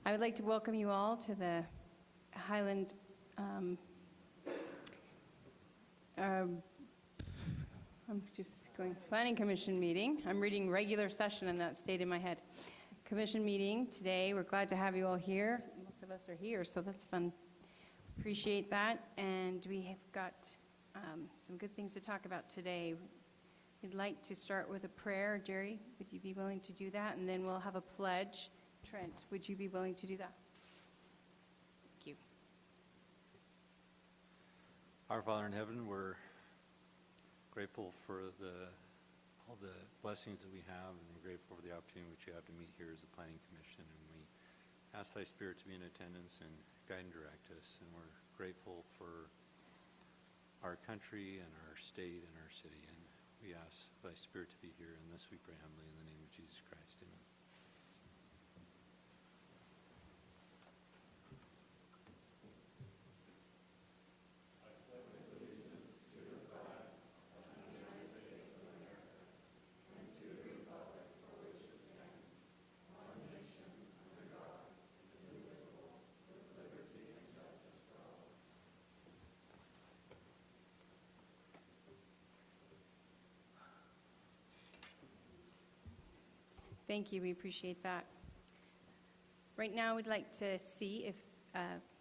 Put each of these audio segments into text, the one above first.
I would like to welcome you all to the Highland, Planning Commission meeting. I'm reading regular session and that stayed in my head. Commission meeting today. We're glad to have you all here. Most of us are here, so that's fun. Appreciate that. And we have got some good things to talk about today. We'd like to start with a prayer. Jerry, would you be willing to do that? And then we'll have a pledge. Trent, would you be willing to do that? Thank you. Our Father in heaven, we're grateful for all the blessings that we have, and we're grateful for the opportunity which you have to meet here as a planning commission. And we ask thy spirit to be in attendance and guide and direct us. And we're grateful for our country and our state and our city. And we ask thy spirit to be here. And this we pray humbly in the name of Jesus Christ. Amen. Thank you, we appreciate that. Right now, we'd like to see if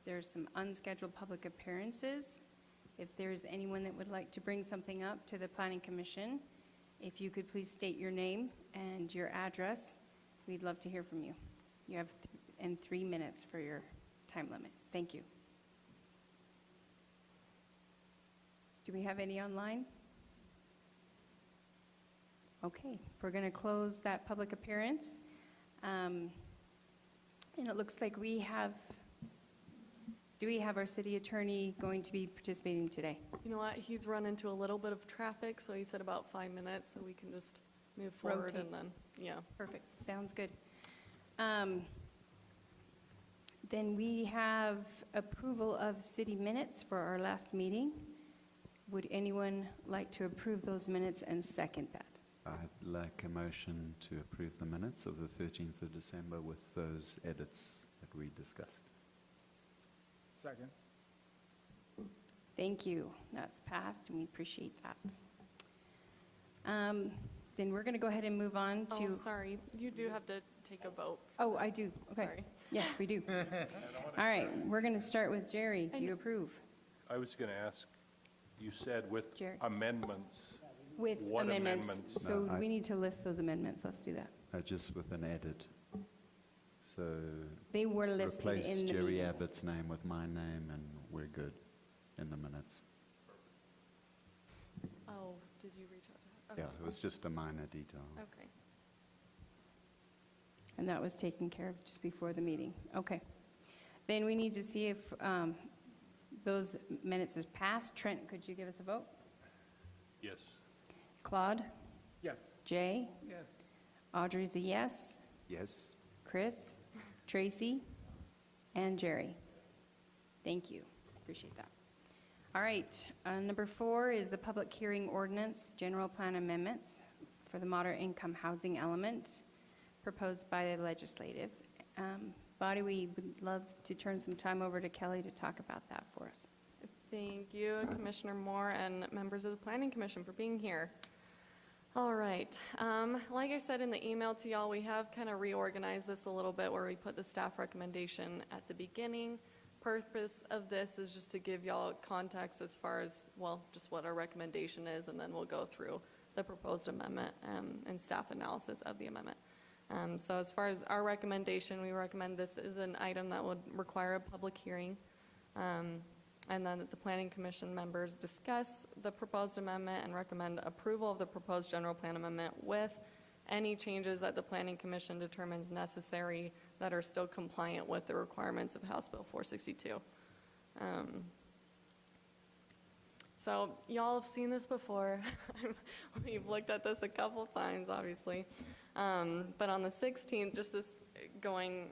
there's some unscheduled public appearances. If there's anyone that would like to bring something up to the Planning Commission, if you could please state your name and your address, we'd love to hear from you. You have 3 minutes for your time limit. Thank you. Do we have any online? Okay, we're going to close that public appearance. And it looks like do we have our city attorney going to be participating today? You know what, he's run into a little bit of traffic, so he said about 5 minutes, so we can just move forward. Rotate. And then, yeah. Perfect, sounds good. Then we have approval of city minutes for our last meeting. Would anyone like to approve those minutes and second that? I'd like a motion to approve the minutes of the 13th of December with those edits that we discussed. Second. Thank you. That's passed, and we appreciate that. Then we're going to go ahead and move on to... Oh, sorry, you do have to take a vote. Oh, I do. Okay. Sorry. Yes, we do. All right, we're going to start with Jerry. Do you approve? I was going to ask, you said with Jerry. amendments. With What amendments. amendments? So No, we need to list those amendments. Let's do that. Just with an edit. So They were listed replace in the Jerry meeting. Abbott's name with my name, and we're good in the minutes. Oh, did you reach out to her? Yeah, it was just a minor detail. Okay. And that was taken care of just before the meeting. Okay. Then we need to see if those minutes is passed. Trent, could you give us a vote? Yes. Claude? Yes. Jay? Yes. Audrey's a yes. Yes. Chris? Tracy? And Jerry? Thank you. Appreciate that. All right. Number 4 is the public hearing ordinance, general plan amendments for the moderate income housing element proposed by the legislative body. We would love to turn some time over to Kelly to talk about that for us. Thank you, Commissioner Moore, and members of the Planning Commission for being here. All right. Like I said in the email to y'all, we have kind of reorganized this a little bit where we put the staff recommendation at the beginning. Purpose of this is just to give y'all context as far as, well, just what our recommendation is, and then we'll go through the proposed amendment and staff analysis of the amendment. So as far as our recommendation, we recommend this is an item that would require a public hearing. And then that the Planning Commission members discuss the proposed amendment and recommend approval of the proposed general plan amendment with any changes that the Planning Commission determines necessary that are still compliant with the requirements of House Bill 462. So y'all have seen this before. We've looked at this a couple times, obviously. But on the 16th, just this going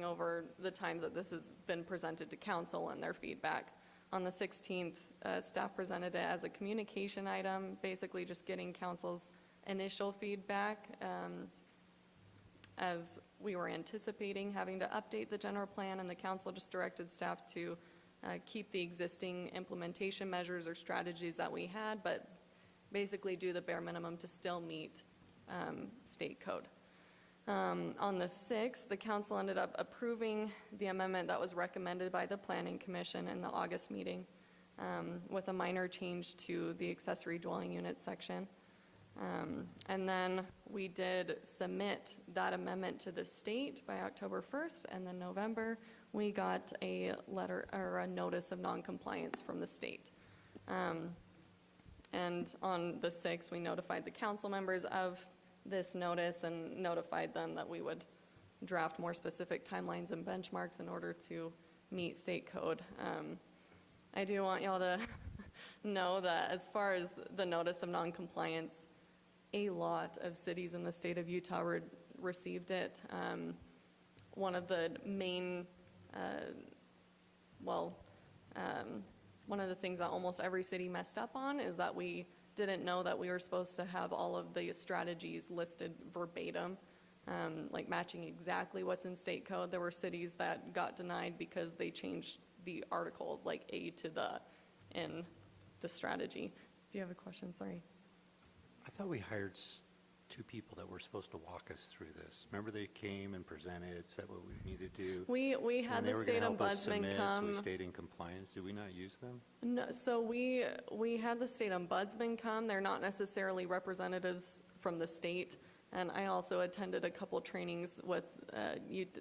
over the times that this has been presented to council and their feedback. On the 16th, staff presented it as a communication item, basically just getting council's initial feedback as we were anticipating having to update the general plan, and the council just directed staff to keep the existing implementation measures or strategies that we had, but basically do the bare minimum to still meet state code. On the 6th, the council ended up approving the amendment that was recommended by the Planning Commission in the August meeting, with a minor change to the accessory dwelling unit section. And then we did submit that amendment to the state by October 1st, and then November, we got a letter or a notice of noncompliance from the state. And on the 6th, we notified the council members of this notice and notified them that we would draft more specific timelines and benchmarks in order to meet state code. I do want y'all to know that as far as the notice of noncompliance, a lot of cities in the state of Utah received it. One of the main, one of the things that almost every city messed up on is that we didn't know that we were supposed to have all of the strategies listed verbatim, like matching exactly what's in state code. There were cities that got denied because they changed the articles, like A to the in the strategy. Do you have a question? Sorry. I thought we hired two people that were supposed to walk us through this. Remember they came and presented, said what we needed to do? We had the state ombudsman So we come. stayed in compliance. Did we not use them? No, so we had the state ombudsman come. They're not necessarily representatives from the state. And I also attended a couple trainings with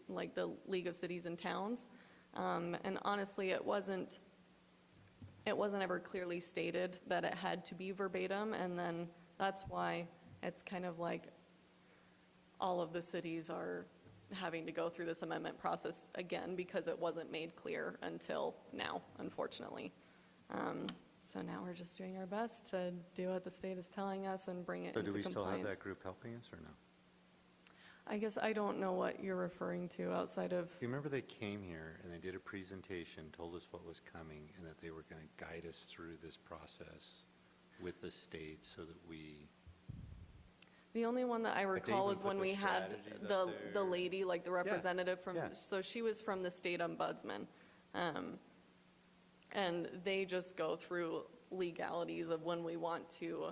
like the League of Cities and Towns. And honestly, it wasn't ever clearly stated that it had to be verbatim. And then that's why it's kind of like all of the cities are having to go through this amendment process again because it wasn't made clear until now, unfortunately. So now we're just doing our best to do what the state is telling us and bring it So into do we still have compliance. that group helping us or no? I guess I don't know what you're referring to outside of, You remember they came here and they did a presentation, told us what was coming, and that they were going to guide us through this process with the state so that we, the only one that I they recall even was put when the we had strategies the up the there. lady, like the representative from, yeah. so she was from the state ombudsman. And they just go through legalities of when we want to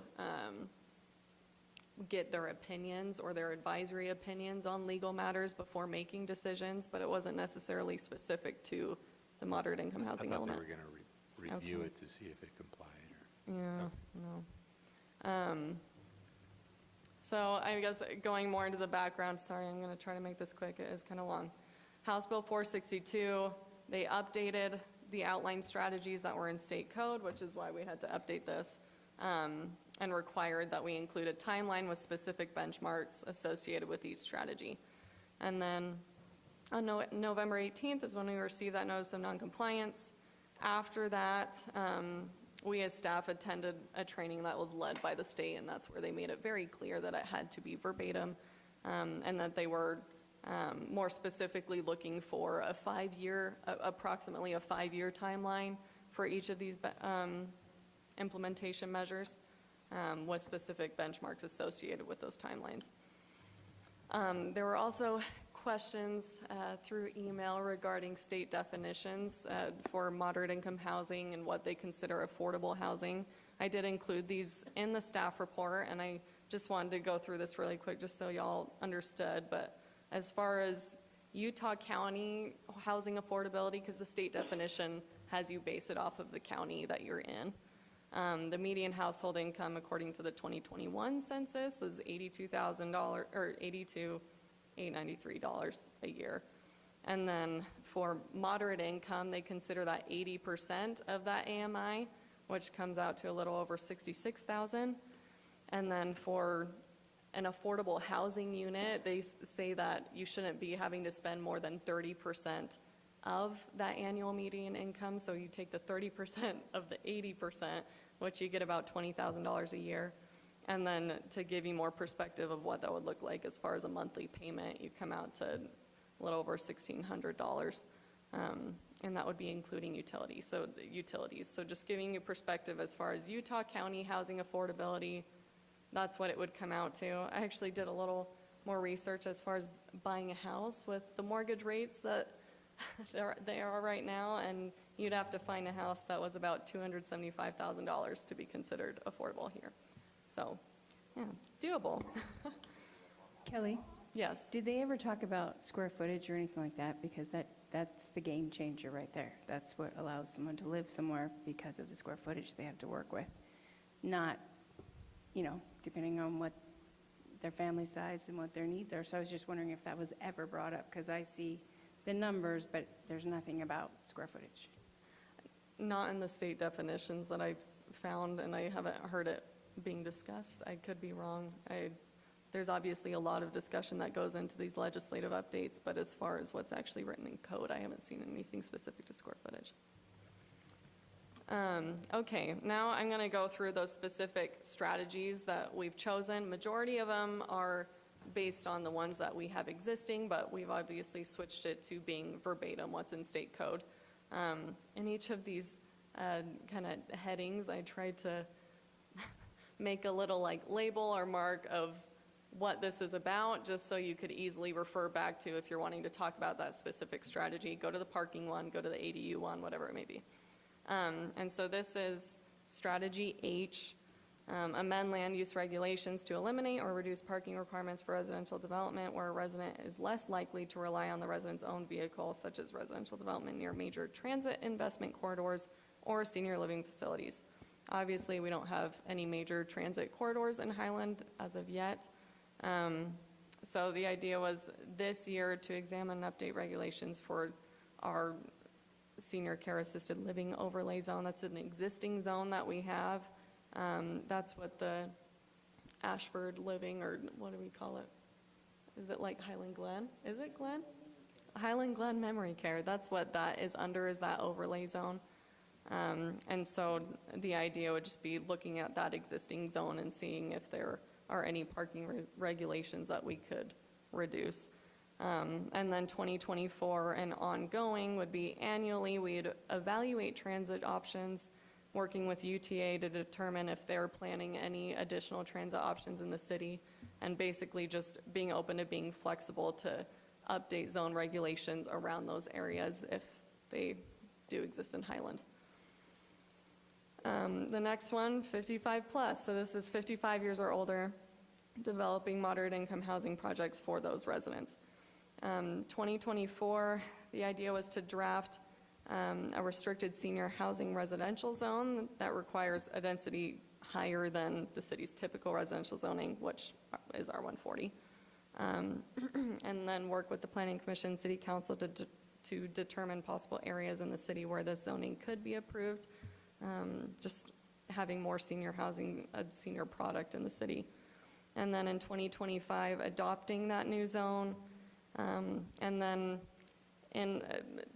get their opinions or their advisory opinions on legal matters before making decisions, but it wasn't necessarily specific to the moderate income I housing thought they element. were going to review Okay. it to see if it complied. Yeah, no. So I guess going more into the background, sorry, I'm going to try to make this quick, it is kind of long. House Bill 462, they updated the outline strategies that were in state code, which is why we had to update this, and required that we include a timeline with specific benchmarks associated with each strategy. And then on November 18th is when we received that notice of noncompliance. After that, we as staff attended a training that was led by the state, and that's where they made it very clear that it had to be verbatim, and that they were more specifically looking for a 5-year, approximately a 5-year timeline for each of these implementation measures, with specific benchmarks associated with those timelines. There were also questions through email regarding state definitions for moderate income housing and what they consider affordable housing. I did include these in the staff report, and I just wanted to go through this really quick just so y'all understood. But as far as Utah County housing affordability, because the state definition has you base it off of the county that you're in. The median household income, according to the 2021 census, is $82,000 or $82,893 a year. And then for moderate income, they consider that 80% of that AMI, which comes out to a little over $66,000. And then for an affordable housing unit, they say that you shouldn't be having to spend more than 30% of that annual median income. So you take the 30% of the 80%, which you get about $20,000 a year. And then to give you more perspective of what that would look like as far as a monthly payment, you come out to a little over $1,600. And that would be including utilities. So just giving you perspective as far as Utah County housing affordability, that's what it would come out to. I actually did a little more research as far as buying a house with the mortgage rates that they are right now, and you'd have to find a house that was about $275,000 to be considered affordable here. So, yeah, doable. Kelly, Yes. did they ever talk about square footage or anything like that? Because that's the game changer right there. That's what allows someone to live somewhere because of the square footage they have to work with. Not, depending on what their family size and what their needs are. So I was just wondering if that was ever brought up, because I see the numbers, but there's nothing about square footage. Not in the state definitions that I've found, and I haven't heard it being discussed. I could be wrong. There's obviously a lot of discussion that goes into these legislative updates, but as far as what's actually written in code, I haven't seen anything specific to square footage. Okay, now I'm going to go through those specific strategies that we've chosen. Majority of them are based on the ones that we have existing, but we've obviously switched it to being verbatim what's in state code. In each of these kind of headings, I tried to make a little label or mark of what this is about, just so you could easily refer back to if you're wanting to talk about that specific strategy. Go to the parking one, go to the ADU one, whatever it may be. And so this is strategy H, amend land use regulations to eliminate or reduce parking requirements for residential development where a resident is less likely to rely on the resident's own vehicle, such as residential development near major transit investment corridors or senior living facilities. Obviously, we don't have any major transit corridors in Highland as of yet. So the idea was this year to examine and update regulations for our senior care assisted living overlay zone. That's an existing zone that we have. That's what the Ashford Living, or what do we call it? Is it like Highland Glen? Is it Glen? Highland Glen Memory Care. That's what that is under, is that overlay zone. And so the idea would just be looking at that existing zone and seeing if there are any parking regulations that we could reduce. And then 2024 and ongoing would be annually, we'd evaluate transit options, working with UTA to determine if they're planning any additional transit options in the city, and basically just being open to being flexible to update zone regulations around those areas if they do exist in Highland. The next one, 55 plus. So this is 55 years or older, developing moderate income housing projects for those residents. 2024, the idea was to draft a restricted senior housing residential zone that requires a density higher than the city's typical residential zoning, which is R140. And then work with the Planning Commission, City Council to determine possible areas in the city where this zoning could be approved. Just having more senior housing, a senior product in the city. And then in 2025, adopting that new zone, and then in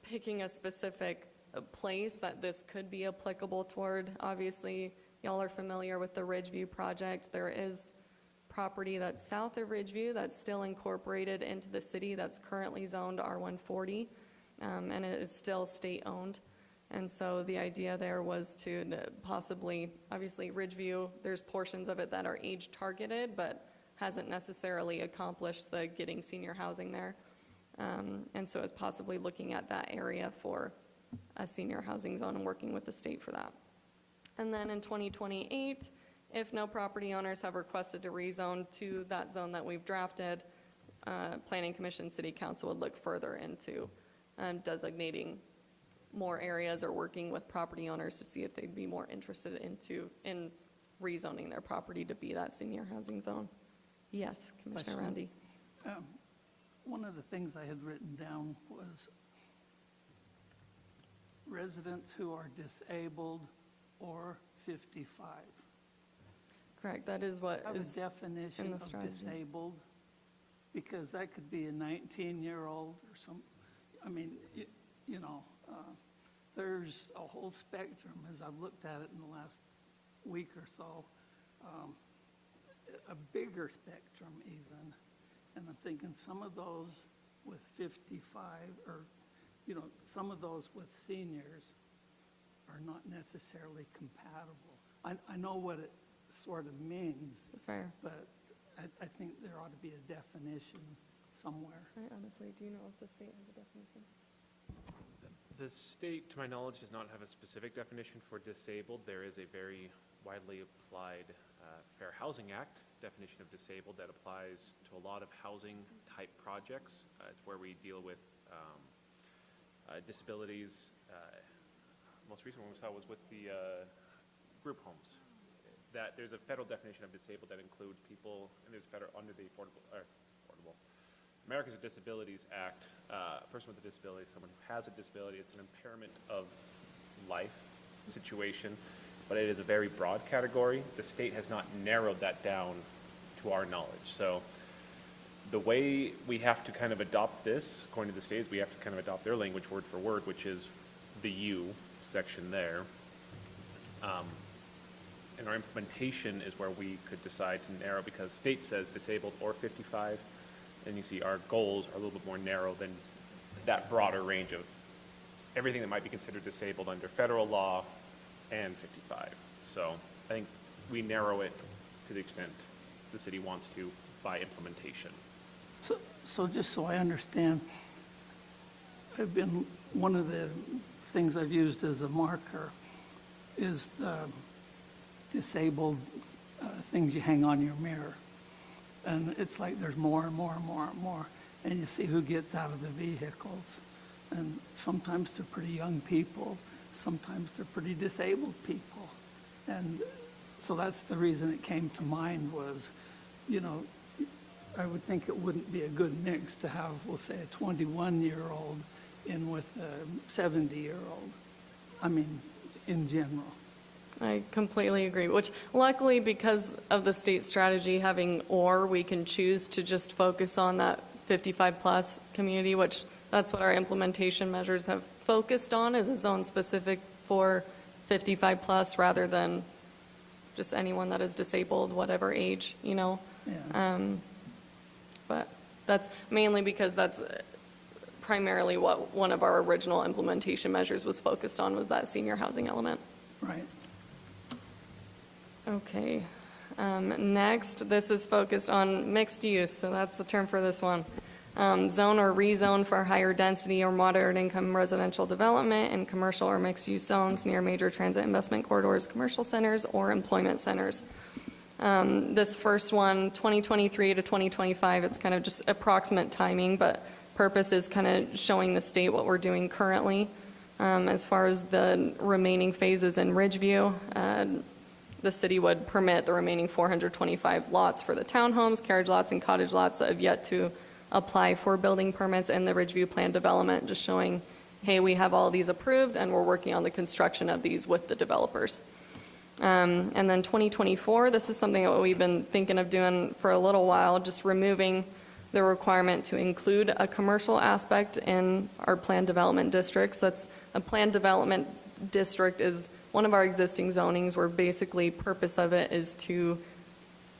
picking a specific place that this could be applicable toward. Obviously, y'all are familiar with the Ridgeview project. There is property that's south of Ridgeview that's still incorporated into the city that's currently zoned R140, and it is still state-owned. And so the idea there was to possibly, obviously Ridgeview, there's portions of it that are age targeted, but hasn't necessarily accomplished the getting senior housing there. And so it's possibly looking at that area for a senior housing zone and working with the state for that. And then in 2028, if no property owners have requested to rezone to that zone that we've drafted, Planning Commission, City Council would look further into designating more areas or working with property owners to see if they'd be more interested in rezoning their property to be that senior housing zone. Yes, Commissioner Question. Roundy. One of the things I had written down was residents who are disabled or 55. Correct, that is what Have a is, definition the of strategy. disabled, because that could be a 19-year-old or some, I mean, there's a whole spectrum, as I've looked at it in the last week or so, a bigger spectrum even. And I'm thinking some of those with 55, or, some of those with seniors are not necessarily compatible. I know what it sort of means, fair. but I think there ought to be a definition somewhere. I honestly, do you know if the state has a definition? The state, to my knowledge, does not have a specific definition for disabled. There is a very widely applied Fair Housing Act definition of disabled that applies to a lot of housing-type projects. It's where we deal with disabilities. Most recent one we saw was with the group homes. That there's a federal definition of disabled that includes people, and there's federal under the Affordable Americans with Disabilities Act. A person with a disability, someone who has a disability, it's an impairment of life situation, but it is a very broad category. The state has not narrowed that down to our knowledge. So the way we have to kind of adopt this, according to the state, is we have to kind of adopt their language word for word, which is the U section there. And our implementation is where we could decide to narrow, because state says disabled or 55, and you see our goals are a little bit more narrow than that broader range of everything that might be considered disabled under federal law and 55. So I think we narrow it to the extent the city wants to by implementation. So just so I understand, one of the things I've used as a marker is the disabled things you hang on your mirror. And it's like there's more and more and more and more. And you see who gets out of the vehicles. And sometimes they're pretty young people. Sometimes they're pretty disabled people. And so that's the reason it came to mind was, you know, I would think it wouldn't be a good mix to have, we'll say, a 21-year-old in with a 70-year-old. I mean, in general. I completely agree, which luckily, because of the state strategy having or, we can choose to just focus on that 55-plus community, which that's what our implementation measures have focused on, is a zone specific for 55-plus rather than just anyone that is disabled, whatever age, you know? Yeah. But that's mainly because that's primarily what one of our original implementation measures was focused on, was that senior housing element. Right. Okay. Next, this is focused on mixed use, so that's the term for this one. Zone or rezone for higher density or moderate income residential development in commercial or mixed use zones near major transit investment corridors, commercial centers, or employment centers. This first one, 2023 to 2025, it's kind of just approximate timing, but purpose is kind of showing the state what we're doing currently. As far as the remaining phases in Ridgeview, the city would permit the remaining 425 lots for the townhomes, carriage lots, and cottage lots that have yet to apply for building permits in the Ridgeview plan development, just showing, hey, we have all these approved and we're working on the construction of these with the developers. And then 2024, this is something that we've been thinking of doing for a little while, just removing the requirement to include a commercial aspect in our planned development districts. That's a planned development district is one of our existing zonings where basically purpose of it is to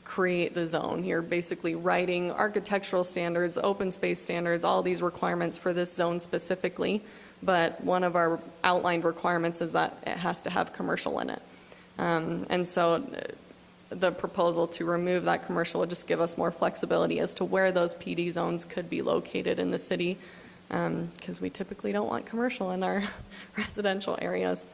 create the zone. You're basically writing architectural standards, open space standards, all these requirements for this zone specifically. But one of our outlined requirements is that it has to have commercial in it. And so the proposal to remove that commercial would just give us more flexibility as to where those PD zones could be located in the city, because we typically don't want commercial in our residential areas.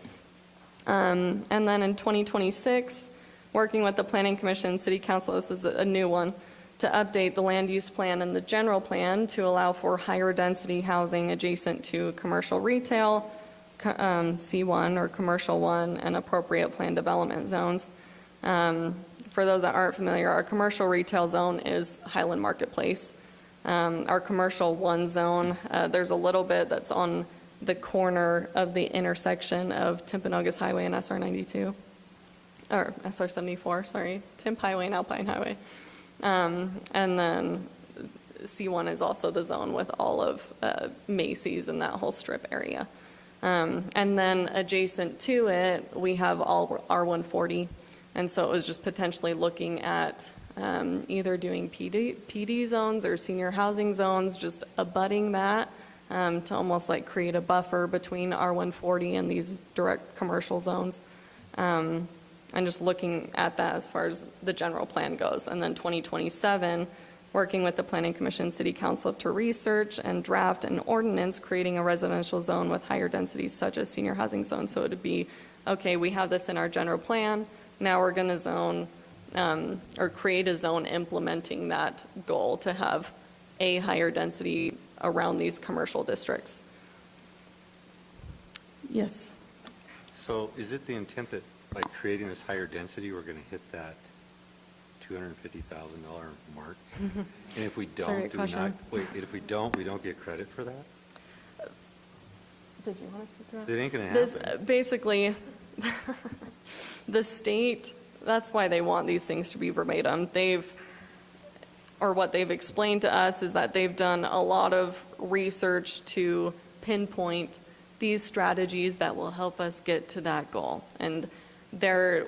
And then in 2026, working with the Planning Commission, City Council, this is a new one, to update the land use plan and the general plan to allow for higher density housing adjacent to commercial retail, C1 or commercial 1, and appropriate planned development zones. For those that aren't familiar, our commercial retail zone is Highland Marketplace. Our commercial 1 zone, there's a little bit that's on the corner of the intersection of Timpanogos Highway and SR 92, or SR 74, sorry, Timp Highway and Alpine Highway. And then C1 is also the zone with all of Macy's and that whole strip area. And then adjacent to it, we have all R140. And so it was just potentially looking at either doing PD zones or senior housing zones, just abutting that to almost like create a buffer between R140 and these direct commercial zones. and just looking at that as far as the general plan goes. And then 2027, working with the Planning Commission, City Council to research and draft an ordinance creating a residential zone with higher densities such as senior housing zone. So it would be, okay, we have this in our general plan, now we're gonna zone, or create a zone implementing that goal to have a higher density around these commercial districts. Yes. So is it the intent that by creating this higher density, we're going to hit that $250,000 mark? And if we That's a great don't, do we not, question. wait, if we don't get credit for that? Did you want to speak to that? It ain't going to This, happen. basically, the state, that's why they want these things to be verbatim. What they've explained to us is that they've done a lot of research to pinpoint these strategies that will help us get to that goal. And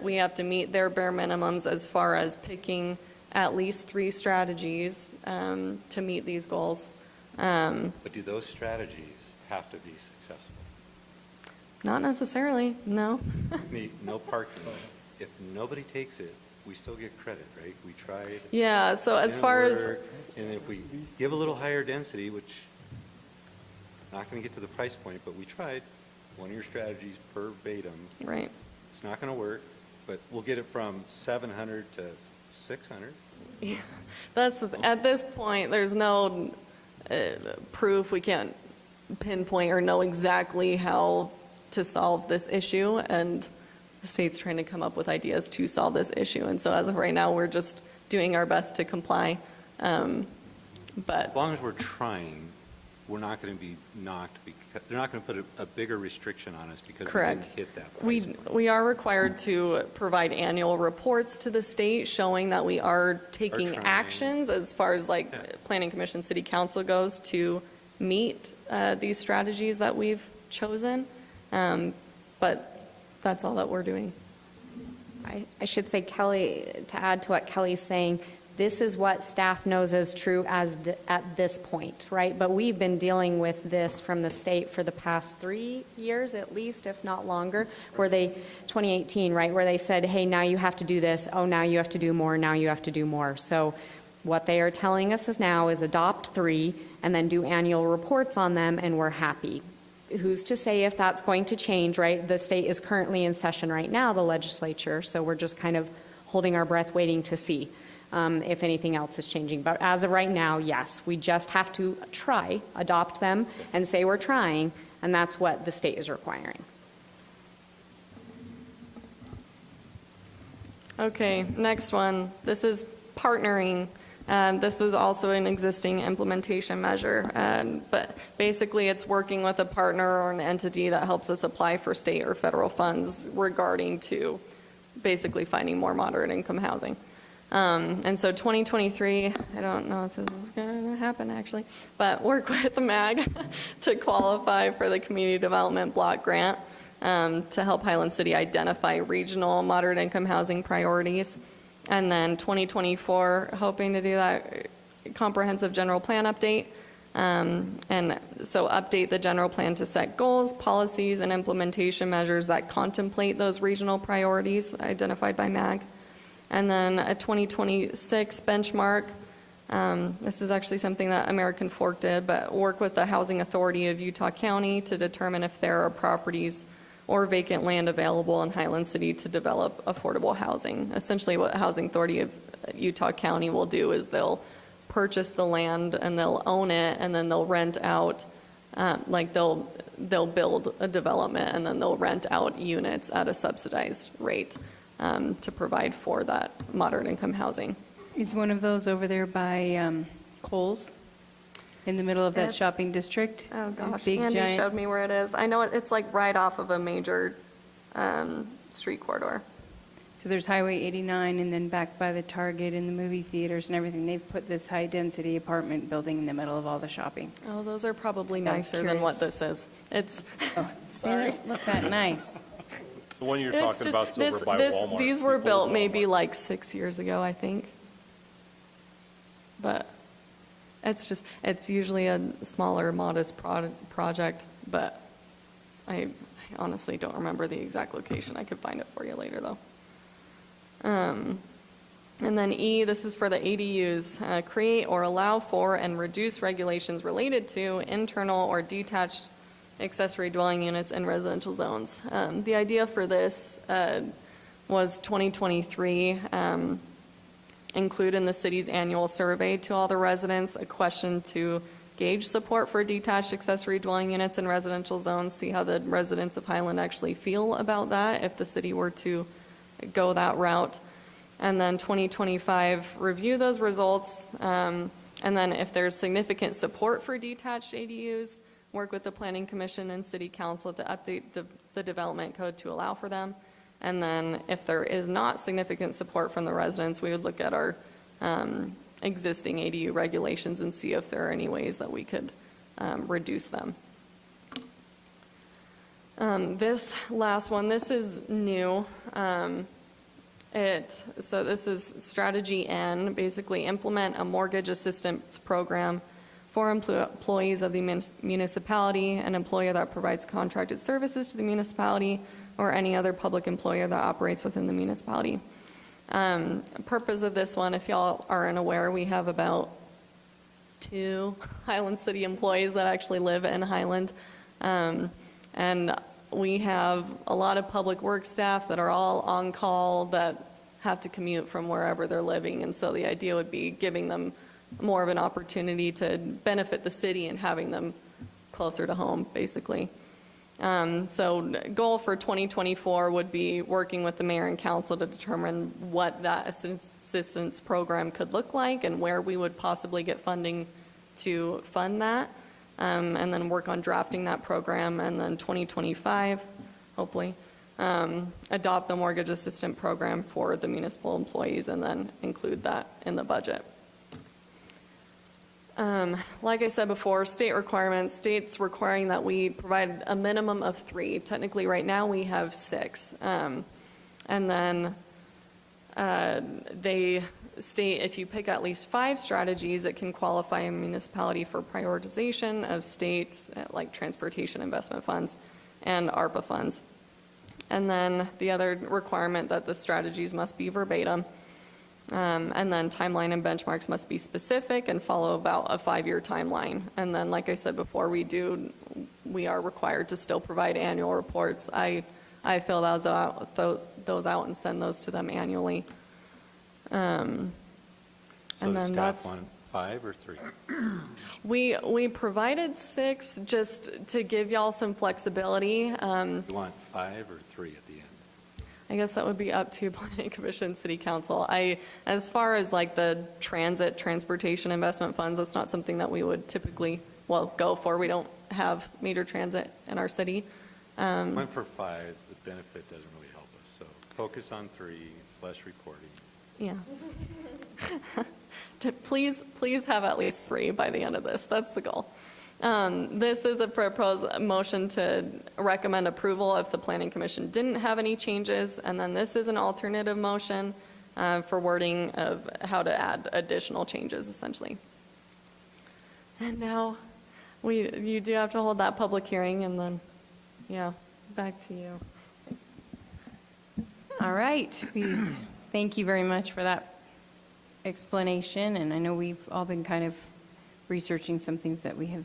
we have to meet their bare minimums as far as picking at least 3 strategies to meet these goals. But do those strategies have to be successful? Not necessarily, no. No parking. If nobody takes it, we still get credit, right? We tried. Yeah, so as didn't far as, work, and if we give a little higher density, which, not going to get to the price point, but we tried, one of your strategies verbatim, right. it's not going to work, but we'll get it from 700 to 600. At this point, there's no proof, we can't pinpoint or know exactly how to solve this issue, and the state's trying to come up with ideas to solve this issue. And so as of right now, we're just doing our best to comply. As long as we're trying, we're not going to be knocked, because they're not going to put a bigger restriction on us because we Correct. didn't hit that price point. We are required to provide annual reports to the state showing that we are taking trying. actions as far as like Planning Commission, City Council goes to meet these strategies that we've chosen. But that's all that we're doing. I should say, Kelly, to add to what Kelly's saying, this is what staff knows is true at this point, right? But we've been dealing with this from the state for the past 3 years at least, if not longer, 2018, right, where they said, hey, now you have to do this, oh, now you have to do more, now you have to do more. So what they are telling us is now is adopt 3 and then do annual reports on them, and we're happy. Who's to say if that's going to change, right? The state is currently in session right now, the legislature, so we're just kind of holding our breath waiting to see if anything else is changing. But as of right now, yes, we just have to adopt them and say we're trying, and that's what the state is requiring. Okay, next one. This is partnering. This was also an existing implementation measure, but basically it's working with a partner or an entity that helps us apply for state or federal funds regarding to basically finding more moderate income housing. And so 2023, I don't know if this is going to happen actually, but work with the MAG to qualify for the Community Development Block Grant to help Highland City identify regional moderate income housing priorities. And then 2024, hoping to do that comprehensive general plan update. And so update the general plan to set goals, policies, and implementation measures that contemplate those regional priorities identified by MAG. And then a 2026 benchmark. This is actually something that American Fork did, but work with the Housing Authority of Utah County to determine if there are properties or vacant land available in Highland City to develop affordable housing. Essentially what Housing Authority of Utah County will do is they'll purchase the land and they'll own it, and then they'll rent out, they'll build a development and then they'll rent out units at a subsidized rate to provide for that moderate income housing. Is one of those over there by Kohl's, in the middle of that It's- shopping district? Oh, A gosh, big Andy giant- showed me where it is. I know it's like right off of a major street corridor. So there's Highway 89, and then back by the Target and the movie theaters and everything, they've put this high-density apartment building in the middle of all the shopping. Oh, those are probably I was nicer than what curious. this is. It's, They don't look that nice. The one you're it's talking just, about is over by Walmart. these were Below built maybe Walmart. like 6 years ago, I think. But it's usually a smaller, modest project, but I honestly don't remember the exact location. I could find it for you later, though. And then E, this is for the ADUs, create or allow for and reduce regulations related to internal or detached accessory dwelling units in residential zones. The idea for this was 2023, include in the city's annual survey to all the residents a question to gauge support for detached accessory dwelling units in residential zones, see how the residents of Highland actually feel about that if the city were to go that route. And then 2025, review those results, and then if there's significant support for detached ADUs, work with the Planning Commission and City Council to update the development code to allow for them. And then if there is not significant support from the residents, we would look at our existing ADU regulations and see if there are any ways that we could reduce them. This last one, this is new. So this is strategy N, basically implement a mortgage assistance program for employees of the municipality, an employer that provides contracted services to the municipality, or any other public employer that operates within the municipality. Purpose of this one, if y'all aren't aware, we have about 2 Highland City employees that actually live in Highland. And we have a lot of public work staff that are all on call that have to commute from wherever they're living. And so the idea would be giving them more of an opportunity to benefit the city and having them closer to home, basically. So goal for 2024 would be working with the mayor and council to determine what that assistance program could look like and where we would possibly get funding to fund that. And then work on drafting that program, and then 2025, hopefully, adopt the mortgage assistance program for the municipal employees and then include that in the budget. Like I said before, state requirements, states requiring that we provide a minimum of 3. Technically, right now, we have 6. And then they state if you pick at least 5 strategies, it can qualify a municipality for prioritization of states like transportation investment funds and ARPA funds. And then the other requirement that the strategies must be verbatim. And then timeline and benchmarks must be specific and follow about a 5-year timeline. And then, like I said before, we are required to still provide annual reports. I fill those out and send those to them annually. So And the then staff that's, want 5 or 3? we provided 6 just to give y'all some flexibility. You want 5 or 3 at the end? I guess that would be up to Planning Commission, City Council. As far as like the transportation investment funds, that's not something that we would typically, go for. We don't have major transit in our city. Went for 5, the benefit doesn't really help us, so focus on 3, less reporting. Yeah. Please have at least 3 by the end of this. That's the goal. This is a proposed motion to recommend approval if the Planning Commission didn't have any changes. And then this is an alternative motion for wording of how to add additional changes, essentially. And now, you do have to hold that public hearing, and then, yeah, back to you. All right, we thank you very much for that explanation, and I know we've all been kind of researching some things that we have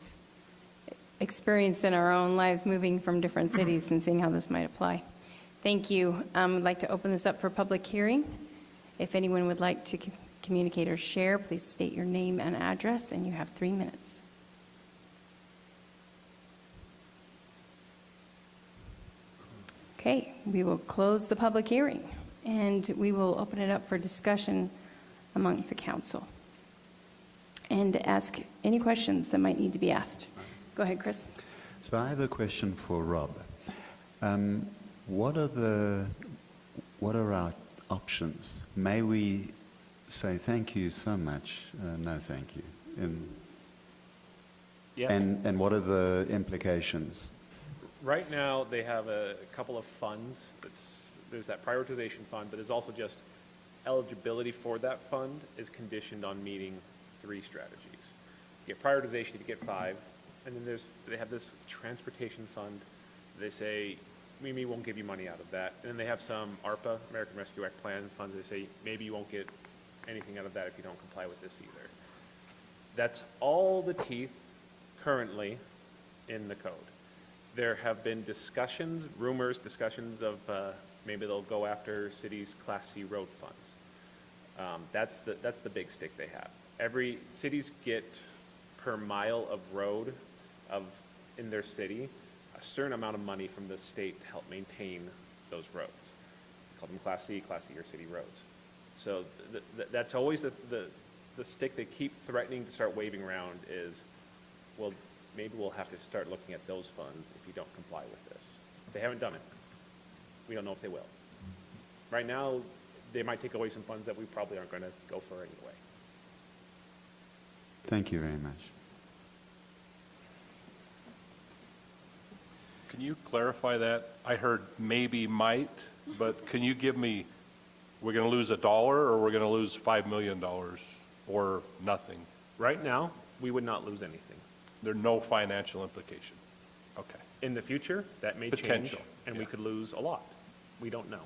experienced in our own lives moving from different cities and seeing how this might apply. Thank you. I'd like to open this up for public hearing. If anyone would like to communicate or share, please state your name and address, and you have 3 minutes. Okay, we will close the public hearing, and we will open it up for discussion amongst the council and ask any questions that might need to be asked. Go ahead, Chris. So I have a question for Rob. What are our options? May we say thank you so much? No, thank you. Yes. And what are the implications? Right now, they have a couple of funds. There's that prioritization fund, but there's also just eligibility for that fund is conditioned on meeting 3 strategies. You get prioritization, you get 5, and then they have this transportation fund. They say we won't give you money out of that. And then they have some ARPA, American Rescue Act plans, funds, they say, maybe you won't get anything out of that if you don't comply with this either. That's all the teeth currently in the code. There have been discussions, rumors, discussions of maybe they'll go after cities' Class C road funds. That's the big stick they have. Cities get per mile of road in their city a certain amount of money from the state to help maintain those roads. We call them Class C or city roads. So that's always the stick they keep threatening to start waving around is, well, maybe we'll have to start looking at those funds if you don't comply with this. They haven't done it. We don't know if they will. Right now, they might take away some funds that we probably aren't going to go for anyway. Thank you very much. Can you clarify that? I heard maybe might, but can you give me, we're going to lose $1 or we're going to lose $5 million or nothing? Right now, we would not lose anything. There's no financial implication. Okay. In the future, that may change, Potential, and we yeah. could lose a lot. We don't know.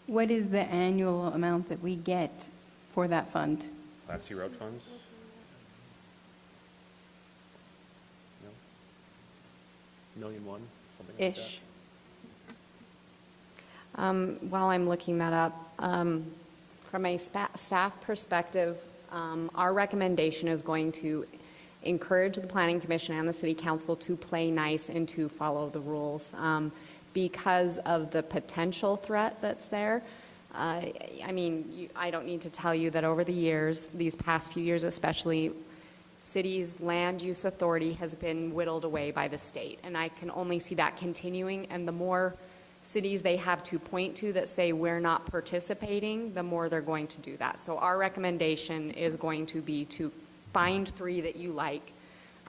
What is the annual amount that we get for that fund? Class C road funds? No? $1.1 million, something like that? Ish. While I'm looking that up, from a staff perspective, our recommendation is going to encourage the Planning Commission and the City Council to play nice and to follow the rules. Because of the potential threat that's there, I mean, I don't need to tell you that over the years, these past few years especially, cities' land use authority has been whittled away by the state. And I can only see that continuing, and the more cities they have to point to that say we're not participating, the more they're going to do that. So our recommendation is going to be to find 3 that you like,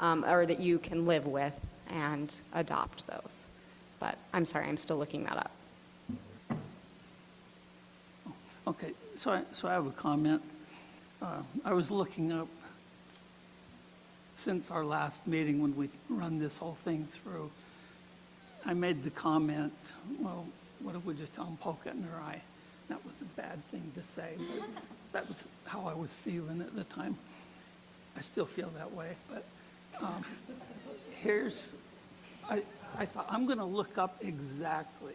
or that you can live with, and adopt those. But I'm sorry, I'm still looking that up. Okay, so I have a comment. I was looking up, since our last meeting when we run this whole thing through, I made the comment, well, what if we just tell them poke it in their eye? That was a bad thing to say, but that was how I was feeling at the time. I still feel that way, but I thought, I'm going to look up exactly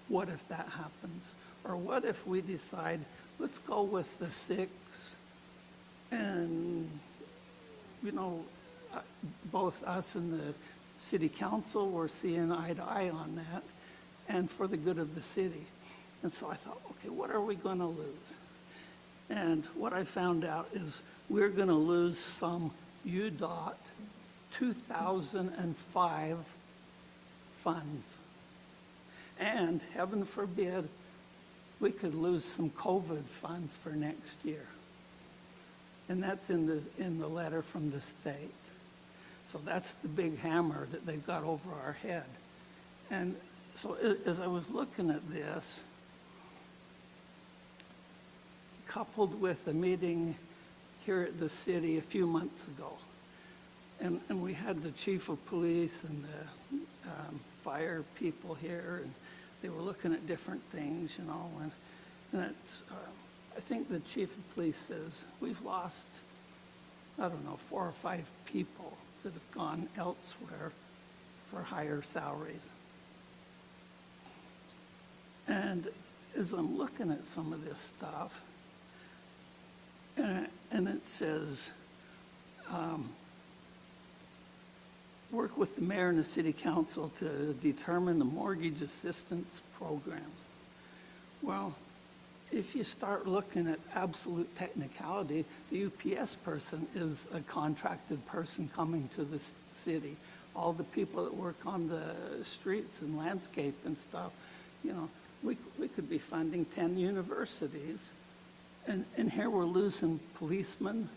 what if that happens. Or what if we decide, let's go with the 6, and, you know, both us and the city council were seeing eye to eye on that, and for the good of the city. And so I thought, okay, what are we going to lose? And what I found out is we're going to lose some UDOT 2005 funds. And heaven forbid, we could lose some COVID funds for next year. And that's in the letter from the state. So that's the big hammer that they've got over our head. And so as I was looking at this, coupled with a meeting here at the city a few months ago, and we had the chief of police and the fire people here, and they were looking at different things, you know, and it's, I think the chief of police says we've lost, I don't know, 4 or 5 people that have gone elsewhere for higher salaries. And as I'm looking at some of this stuff, and it says, work with the mayor and the city council to determine the mortgage assistance program. Well, if you start looking at absolute technicality, the UPS person is a contracted person coming to the city. All the people that work on the streets and landscape and stuff, you know, we could be funding 10 universities. And here we're losing policemen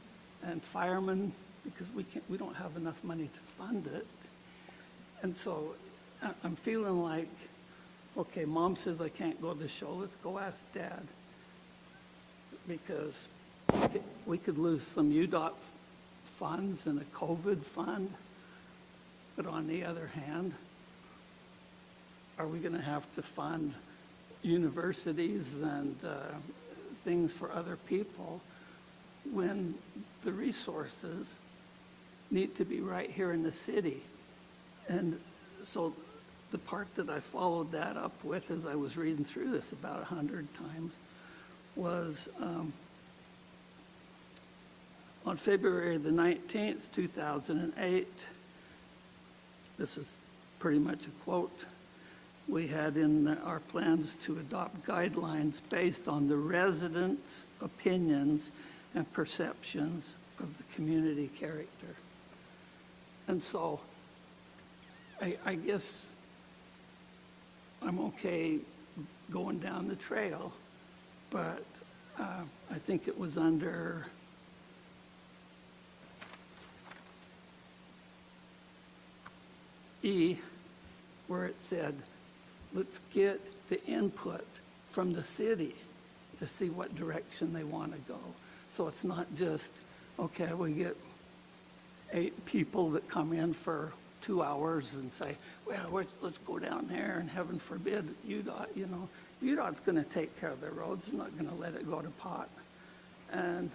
and firemen because we don't have enough money to fund it. And so I'm feeling like, okay, mom says I can't go to the show, let's go ask dad. Because we could lose some UDOT funds and a COVID fund, but on the other hand, are we going to have to fund universities and things for other people when the resources need to be right here in the city? And so the part that I followed that up with as I was reading through this about 100 times was on February the 19th, 2008, this is pretty much a quote, we had in our plans to adopt guidelines based on the residents' opinions and perceptions of the community character. And so I guess I'm okay going down the trail, but I think it was under E, where it said, let's get the input from the city to see what direction they want to go. So it's not just, okay, we get 8 people that come in for 2 hours and say, well, let's go down there, and heaven forbid, UDOT, UDOT's going to take care of their roads. They're not going to let it go to pot. And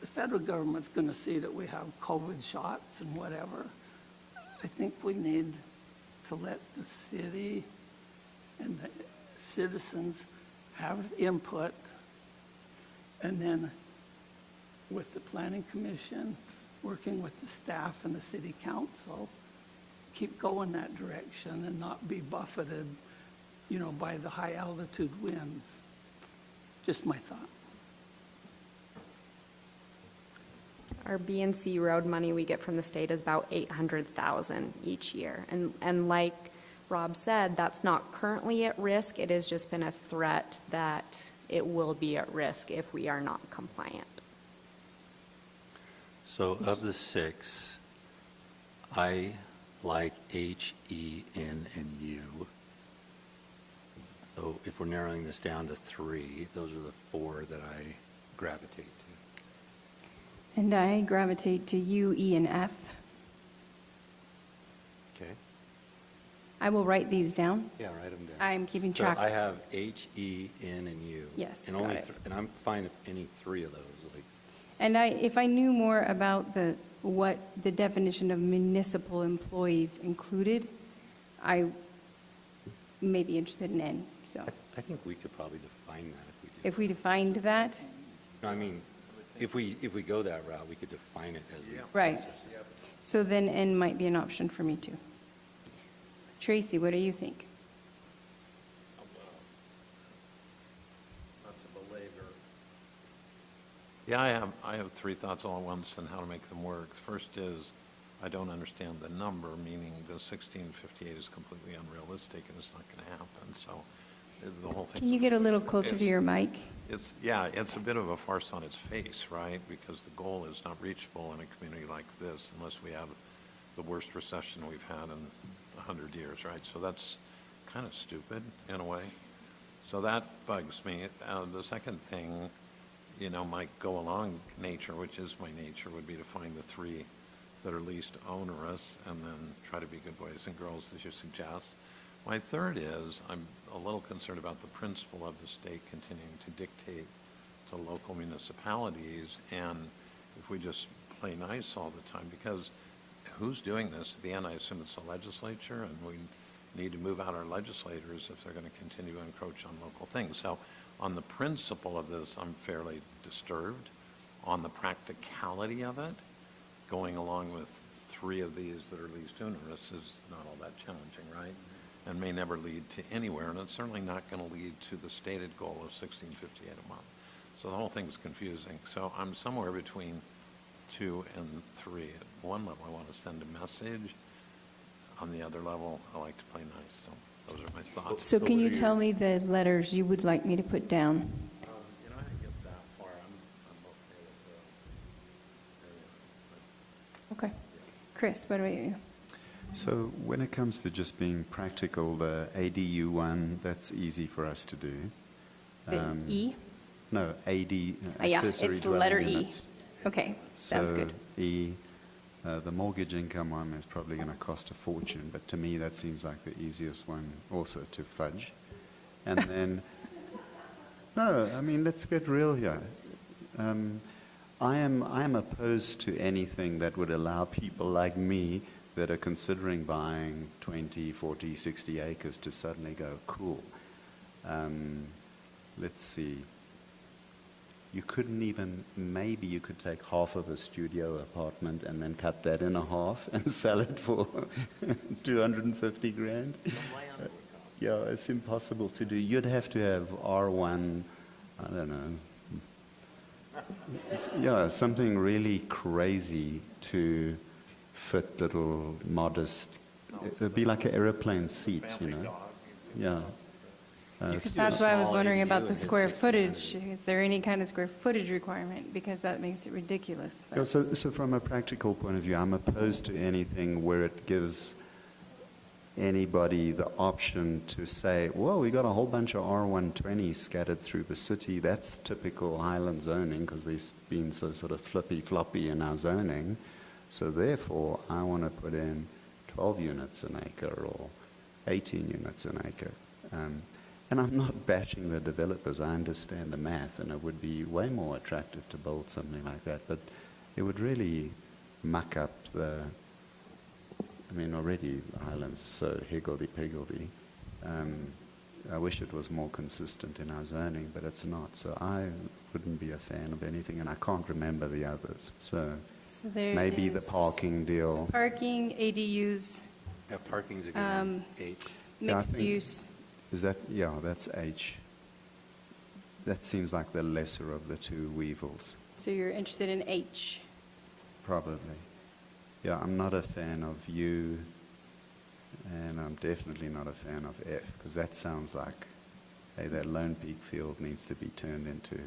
the federal government's going to see that we have COVID shots and whatever. I think we need to let the city and the citizens have input, and then with the Planning Commission, working with the staff and the city council, keep going that direction and not be buffeted, by the high altitude winds. Just my thought. Our B&C road money we get from the state is about $800,000 each year. And like Rob said, that's not currently at risk. It has just been a threat that it will be at risk if we are not compliant. So of the 6, I like H, E, N, and U. So if we're narrowing this down to 3, those are the 4 that I gravitate to. And I gravitate to U, E, and F. Okay? I will write these down. Yeah, write them down. I'm keeping track. So I have H, E, N, and U. Yes, And got only it. and I'm fine if any 3 of those, like, And if I knew more about what the definition of municipal employees included, I may be interested in N, so. I think we could probably define that if we do. If we defined that, No, I mean, if we go that route, we could define it as we. right. So then N might be an option for me too. Tracy, what do you think? Not to belabor. Yeah, I have 3 thoughts all at once on how to make them work. First is, I don't understand the number, meaning the 1658 is completely unrealistic and it's not going to happen, so the whole thing. Can you get a little closer to your mic? It's a bit of a farce on its face, right? Because the goal is not reachable in a community like this unless we have the worst recession we've had in 100 years, right? So that's kind of stupid in a way. So that bugs me. The second thing, my go-along nature, which is my nature, would be to find the 3 that are least onerous and then try to be good boys and girls, as you suggest. My third is, I'm a little concerned about the principle of the state continuing to dictate to local municipalities, and if we just play nice all the time, because who's doing this? At the end, I assume it's the legislature, and we need to move out our legislators if they're going to continue to encroach on local things. So on the principle of this, I'm fairly disturbed. On the practicality of it, going along with 3 of these that are least onerous is not all that challenging, right? And may never lead to anywhere, and it's certainly not going to lead to the stated goal of $16.58 a month. So the whole thing is confusing. So I'm somewhere between 2 and 3. At one level, I want to send a message. On the other level, I like to play nice. So those are my thoughts. So can you tell me the letters you would like me to put down? I didn't get that far. I'm okay with Okay. Chris, what about you? So when it comes to just being practical, the ADU one, that's easy for us to do. The E? No, AD, Yeah, accessory it's the letter dwelling E. units. Okay, sounds good. So E, The mortgage income one is probably going to cost a fortune, but to me that seems like the easiest one also to fudge. And then, no, I mean, let's get real here. I am opposed to anything that would allow people like me that are considering buying 20, 40, 60 acres to suddenly go, cool. Let's see. You couldn't even, maybe you could take half of a studio apartment and then cut that in half and sell it for 250 grand. Yeah, it's impossible to do. You'd have to have R1, I don't know. Yeah, something really crazy to fit little modest, it'd be like an airplane seat, you know? Yeah. That's why I was wondering about the square footage. Is there any kind of square footage requirement? Because that makes it ridiculous. Yeah, so from a practical point of view, I'm opposed to anything where it gives anybody the option to say, well, we got a whole bunch of R120s scattered through the city. That's typical Highland zoning because we've been so sort of flippy-floppy in our zoning. So therefore, I want to put in 12 units an acre or 18 units an acre. And I'm not bashing the developers. I understand the math, and it would be way more attractive to build something like that. But it would really muck up the, I mean, already the Highlands so higgledy-piggledy. I wish it was more consistent in our zoning, but it's not. So I wouldn't be a fan of anything, and I can't remember the others. So there maybe the is parking deal. Parking, ADUs, Yeah, parking's a good one. 8. Yeah, I mixed think- use. Is that, yeah, that's H. That seems like the lesser of the two weevils, So you're interested in H. probably. Yeah, I'm not a fan of U, and I'm definitely not a fan of F, because that sounds like, hey, that Lone Peak field needs to be turned into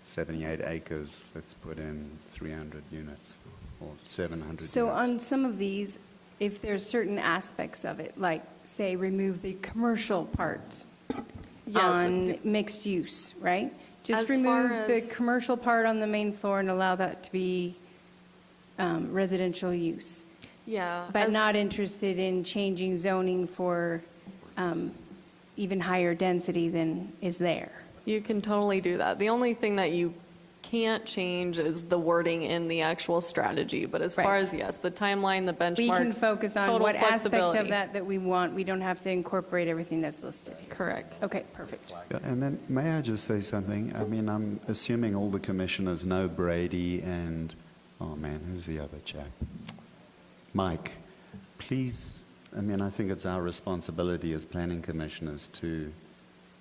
78 acres. Let's put in 300 units, or 700 So units. on some of these, if there's certain aspects of it, like, say, remove the commercial part Yes, on mixed use, right? Just As far remove the as- commercial part on the main floor and allow that to be residential use. Yeah. But as- not interested in changing zoning for even higher density than is there. You can totally do that. The only thing that you can't change is the wording in the actual strategy. But as far Right. as, yes, the timeline, the benchmarks. We can focus on total what aspect of flexibility. that we want. We don't have to incorporate everything that's listed here. Correct. Okay, perfect. Yeah, and then may I just say something? I mean, I'm assuming all the commissioners know Brady and, oh man, who's the other chap? Mike. Please, I mean, I think it's our responsibility as planning commissioners to,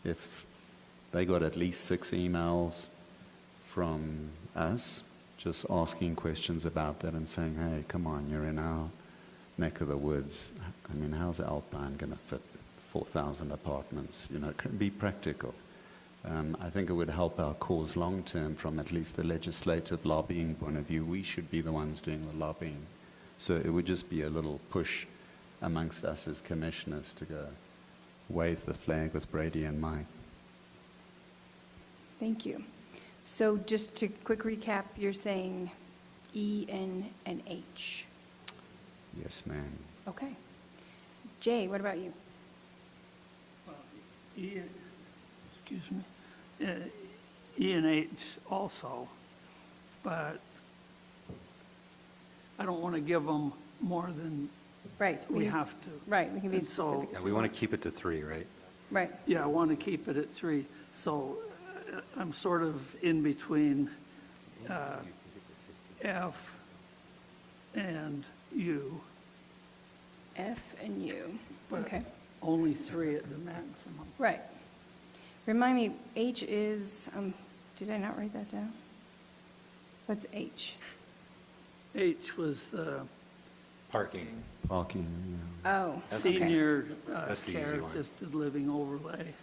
if they got at least 6 emails from us, just asking questions about that and saying, hey, come on, you're in our neck of the woods. I mean, how's Alpine going to fit 4,000 apartments? You know, be practical. I think it would help our cause long term from at least the legislative lobbying point of view. We should be the ones doing the lobbying. So it would just be a little push amongst us as commissioners to go wave the flag with Brady and Mike. Thank you. So just to quick recap, you're saying E, N, and H. Yes, ma'am. Okay. Jay, what about you? E, excuse me, E and H also, but I don't want to give them more than Right. we have to. Right, we can be And so- specific. Yeah, we want to keep it to 3, right? Right. Yeah, I want to keep it at 3. So I'm sort of in between F and U, F and U. But- Okay. only 3 at the maximum. Right. Remind me, H is, did I not write that down? What's H? H was the Parking. Parking, Oh, okay. senior That's the easy care one. assisted living overlay.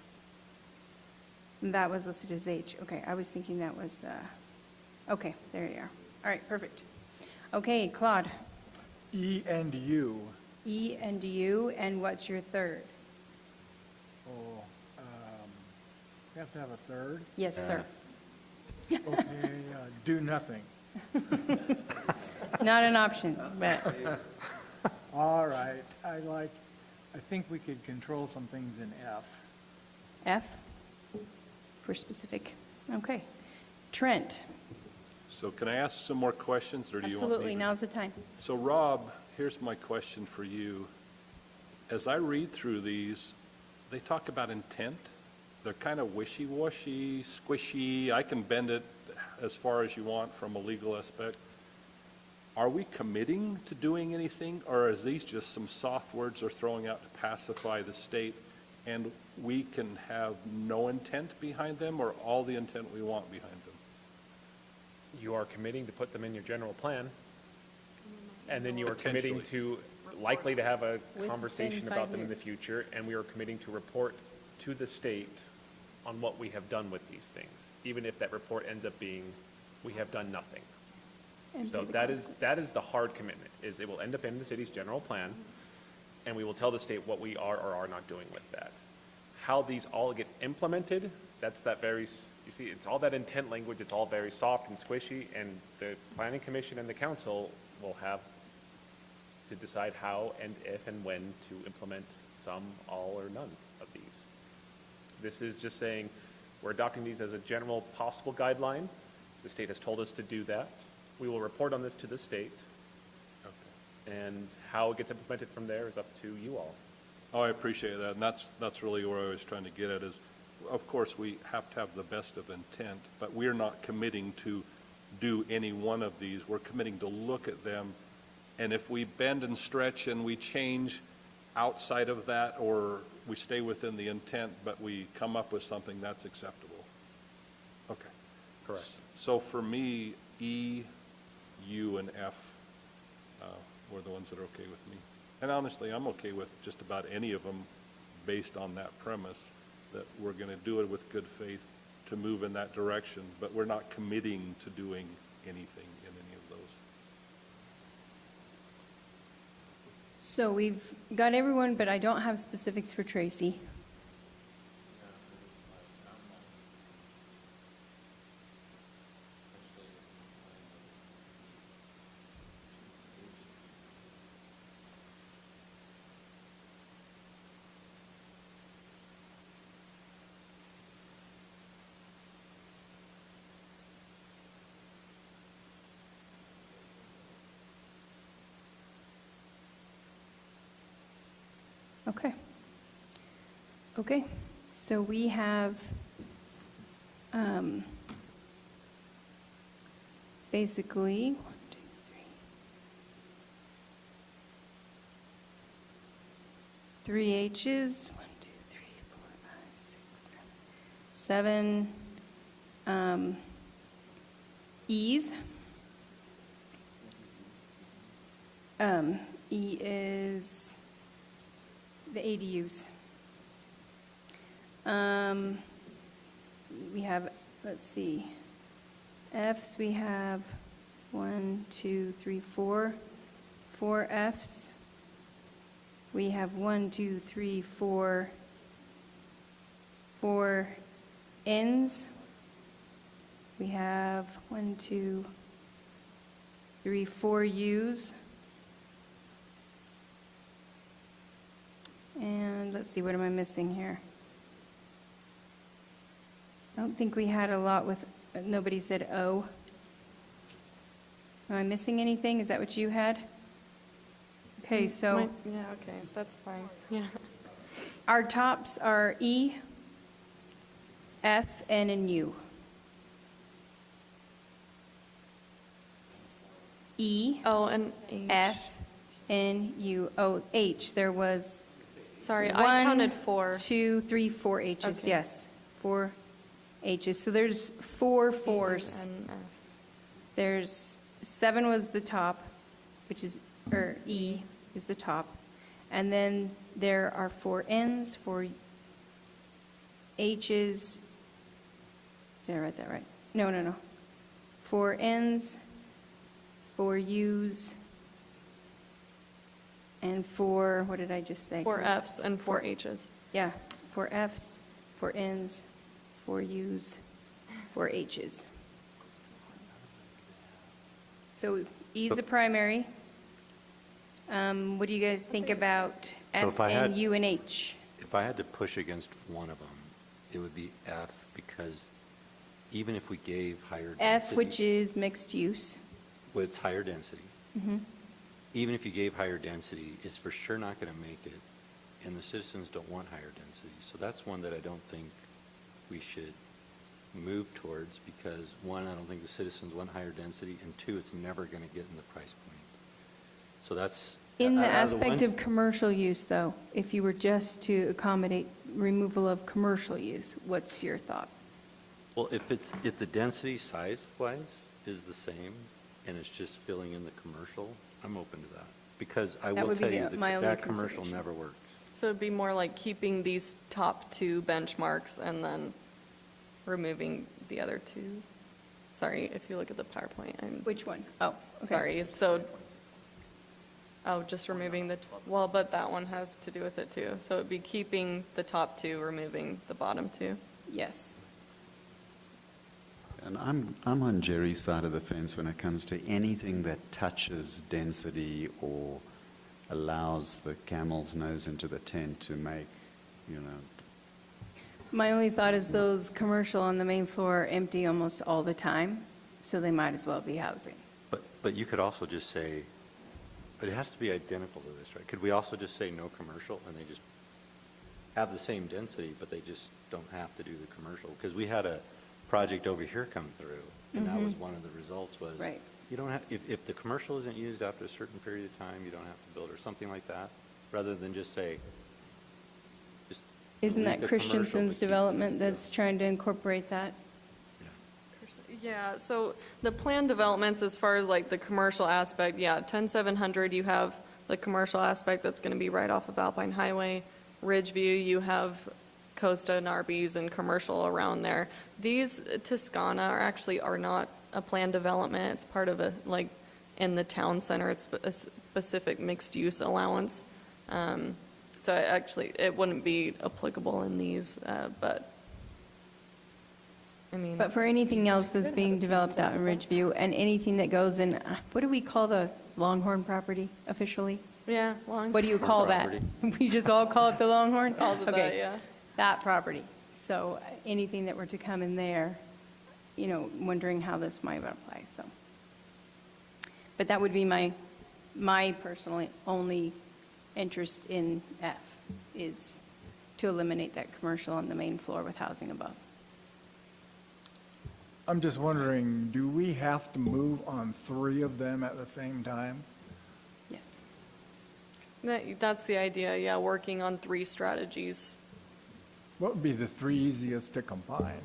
That was listed as H. Okay, I was thinking that was, okay, there you are. All right, perfect. Okay, Claude, E and U. E and U, and what's your third? Oh, we have to have a third. Yes, sir. Okay, do nothing. Not an option, but, All right, I think we could control some things in F. F for specific. Okay. Trent, So can I ask some more questions, or do you want me absolutely, to? now's the time. So Rob, here's my question for you. As I read through these, they talk about intent. They're kind of wishy-washy, squishy. I can bend it as far as you want from a legal aspect. Are we committing to doing anything, or is these just some soft words they're throwing out to pacify the state, and we can have no intent behind them, or all the intent we want behind them? You are committing to put them in your general plan, and then you are committing to, likely to have a Within conversation 5 about them in the years. future, and we are committing to report to the state on what we have done with these things, even if that report ends up being, we have done nothing. And So pay the that is the hard commitment, is it will end up in the city's general plan, and we will tell the state what we are or are not doing with that. How these all get implemented, that's that very, you see, it's all that intent language, it's all very soft and squishy, and the planning commission and the council will have to decide how and if and when to implement some, all, or none of these. This is just saying, we're adopting these as a general possible guideline. The state has told us to do that. We will report on this to the state, and how it gets implemented from there is up to you all. Oh, I appreciate that, and that's really where I was trying to get at is, of course, we have to have the best of intent, but we're not committing to do any one of these. We're committing to look at them, and if we bend and stretch and we change outside of that, or we stay within the intent, but we come up with something that's acceptable. Okay. Correct. So for me, E, U, and F were the ones that are okay with me. And honestly, I'm okay with just about any of them based on that premise, that we're going to do it with good faith to move in that direction, but we're not committing to doing anything in any of those. So we've got everyone, but I don't have specifics for Tracy. Okay. Okay, so we have basically, 1, 2, 3, 3 H's, 1, 2, 3, 4, 5, 6, 7, 7 E's. E is the ADUs. We have, let's see, F's, we have 1, 2, 3, 4 F's. We have 1, 2, 3, 4 N's. We have 1, 2, 3, 4 U's. And let's see, what am I missing here? I don't think we had a lot with, nobody said O. Am I missing anything? Is that what you had? Okay, so Yeah, okay, that's fine, yeah. our tops are E, F, N, and U. E, Oh, and H. F, N, U, O, H. There was Sorry, I counted 1, 4. 2, 3, 4 H's, Okay. yes. 4 H's. So there's 4 fours. And F. There's 7 was the top, which is, or E is the top. And then there are 4 N's, 4 H's. Did I write that right? No. 4 N's, 4 U's, and 4, what did I just say? 4 Fs and 4 Hs. Yeah, 4 F's, 4 N's, 4 U's, 4 H's. So E is the primary. What do you guys think about So F if I had- and U and H? If I had to push against one of them, it would be F, because even if we gave higher density. F, which is mixed use. With higher density. Mhm. Even if you gave higher density, it's for sure not going to make it, and the citizens don't want higher density. So that's one that I don't think we should move towards, because one, I don't think the citizens want higher density, and two, it's never going to get in the price point. So that's. In the out aspect ones- of commercial use, though, if you were just to accommodate removal of commercial use, what's your thought? Well, if the density size-wise is the same, and it's just filling in the commercial, I'm open to that. Because I That will would be tell you, my only that commercial consideration. never works. So it'd be more like keeping these top two benchmarks and then removing the other two. Sorry, if you look at the PowerPoint, I'm Which one? Oh, okay. sorry. So, oh, just removing the, well, but that one has to do with it too. So it'd be keeping the top two, removing the bottom two. Yes. And I'm on Jerry's side of the fence when it comes to anything that touches density or allows the camel's nose into the tent to make, you know, My only thought is those commercial on the main floor are empty almost all the time, so they might as well be housing. But you could also just say, but it has to be identical to this, right? Could we also just say no commercial, and they just have the same density, but they just don't have to do the commercial? Because we had a project over here come through, and that was one of the results was. Right. You don't have, if the commercial isn't used after a certain period of time, you don't have to build, or something like that, rather than just say, just. Isn't delete that the commercial, Christensen's but keep the development density. that's trying to incorporate that? Yeah. Yeah, so the plan developments, as far as like the commercial aspect, yeah, 10700, you have the commercial aspect that's going to be right off of Alpine Highway. Ridgeview, you have Costa and Arby's and commercial around there. These Toscana are not a planned development. It's part of a, like, in the town center, it's a specific mixed-use allowance. So it wouldn't be applicable in these, but, I mean. But for anything else that's being developed out in Ridgeview, and anything that goes in, what do we call the Longhorn property officially? Yeah, long. What do you call that? We just all call it the Longhorn? Calls it that, Okay, yeah. that property. So anything that were to come in there, you know, wondering how this might apply, so. But that would be my personally only interest in F, is to eliminate that commercial on the main floor with housing above. I'm just wondering, do we have to move on 3 of them at the same time? Yes. That's the idea, yeah, working on 3 strategies. What would be the 3 easiest to combine?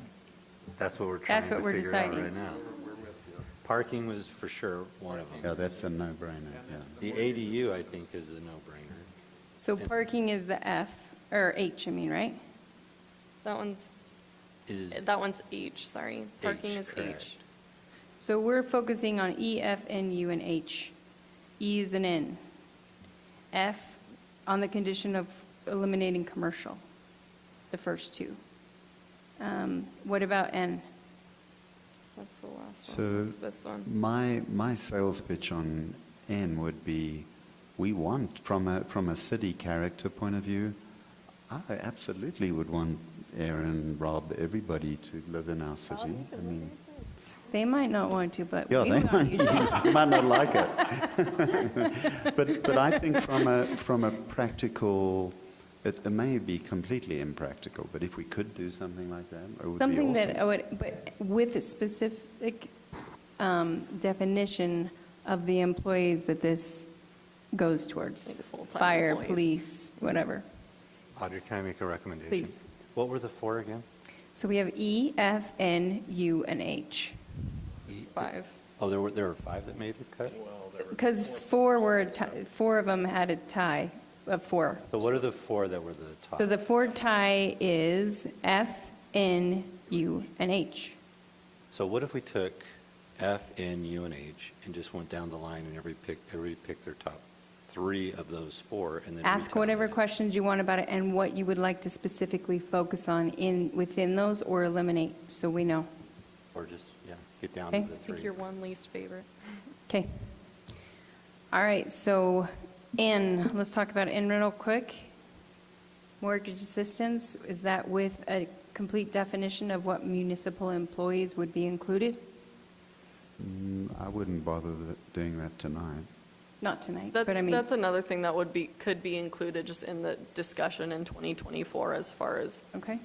That's what we're trying That's to what we're figure out deciding. right now. Parking was for sure one of yeah, them. that's a no-brainer, yeah. The ADU, I think, is a no-brainer. So parking is the F, or H, I mean, right? That one's H, sorry. Parking H, is correct. H. So we're focusing on E, F, N, U, and H. E is an N. F, on the condition of eliminating commercial, the first 2. What about N? That's the last So one, that's this one. my sales pitch on N would be, we want, from a city character point of view, I absolutely would want Aaron, Rob, everybody to live in our city. I mean, They might not want to, but yeah, we they want you to. might not like it. But I think from a practical, it may be completely impractical, but if we could do something like that, it would be Something awesome. that would, but with a specific definition of the employees that this goes towards. Like full-time Fire, employees. police, whatever. Audrey, can I make a recommendation? Please. What were the 4 again? So we have E, F, N, U, and H. 5. Oh, there were 5 that made the cut? Because 4 of them had a tie of 4. So what are the 4 that were the top? So the 4 tie is F, N, U, and H. So what if we took F, N, U, and H and just went down the line and everybody picked their top 3 of those 4 and then. Ask we whatever tabulated? questions you want about it and what you would like to specifically focus on within those or eliminate, so we know. Or just, yeah, get down Okay. to the I think 3. your one least favorite. Okay. All right, so N, let's talk about N real quick. Mortgage assistance, is that with a complete definition of what municipal employees would be included? I wouldn't bother doing that tonight. Not tonight, That's, but I mean, that's another thing that could be included just in the discussion in 2024 as far as, okay,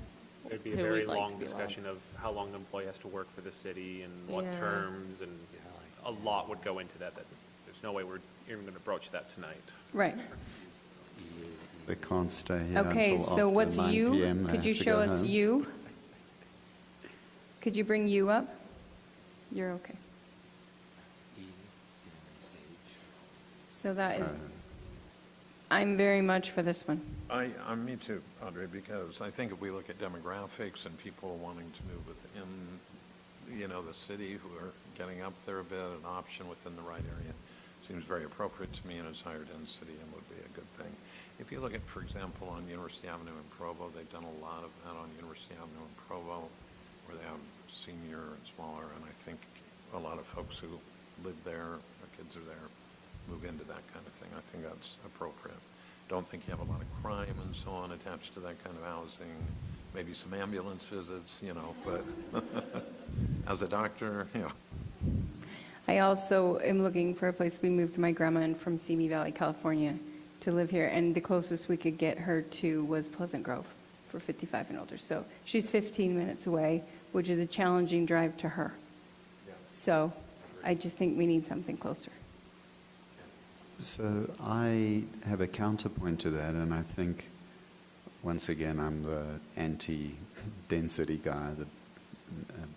There'd be a who very we'd like to long be allowed. discussion of how long an employee has to work for the city and what Yeah. terms, and a lot would go into that, that there's no way we're even going to broach that tonight. right. They can't stay here Okay, until so after what's 9 U? PM. They Could you have to show go us home. U? Could you bring U up? You're okay. So that is, I'm very much for this one. Me too, Audrey, because I think if we look at demographics and people wanting to move within, the city who are getting up there a bit, an option within the right area seems very appropriate to me, and it's higher density and would be a good thing. If you look at, for example, on University Avenue in Provo, they've done a lot of that on University Avenue in Provo, where they have senior and smaller, and I think a lot of folks who live there, their kids are there, move into that kind of thing. I think that's appropriate. Don't think you have a lot of crime and so on attached to that kind of housing. Maybe some ambulance visits, but as a doctor, I also am looking for a place. We moved my grandma in from Simi Valley, California to live here, and the closest we could get her to was Pleasant Grove for 55 and older. So she's 15 minutes away, which is a challenging drive to her. So I just think we need something closer. So I have a counterpoint to that, and I think, once again, I'm the anti-density guy, the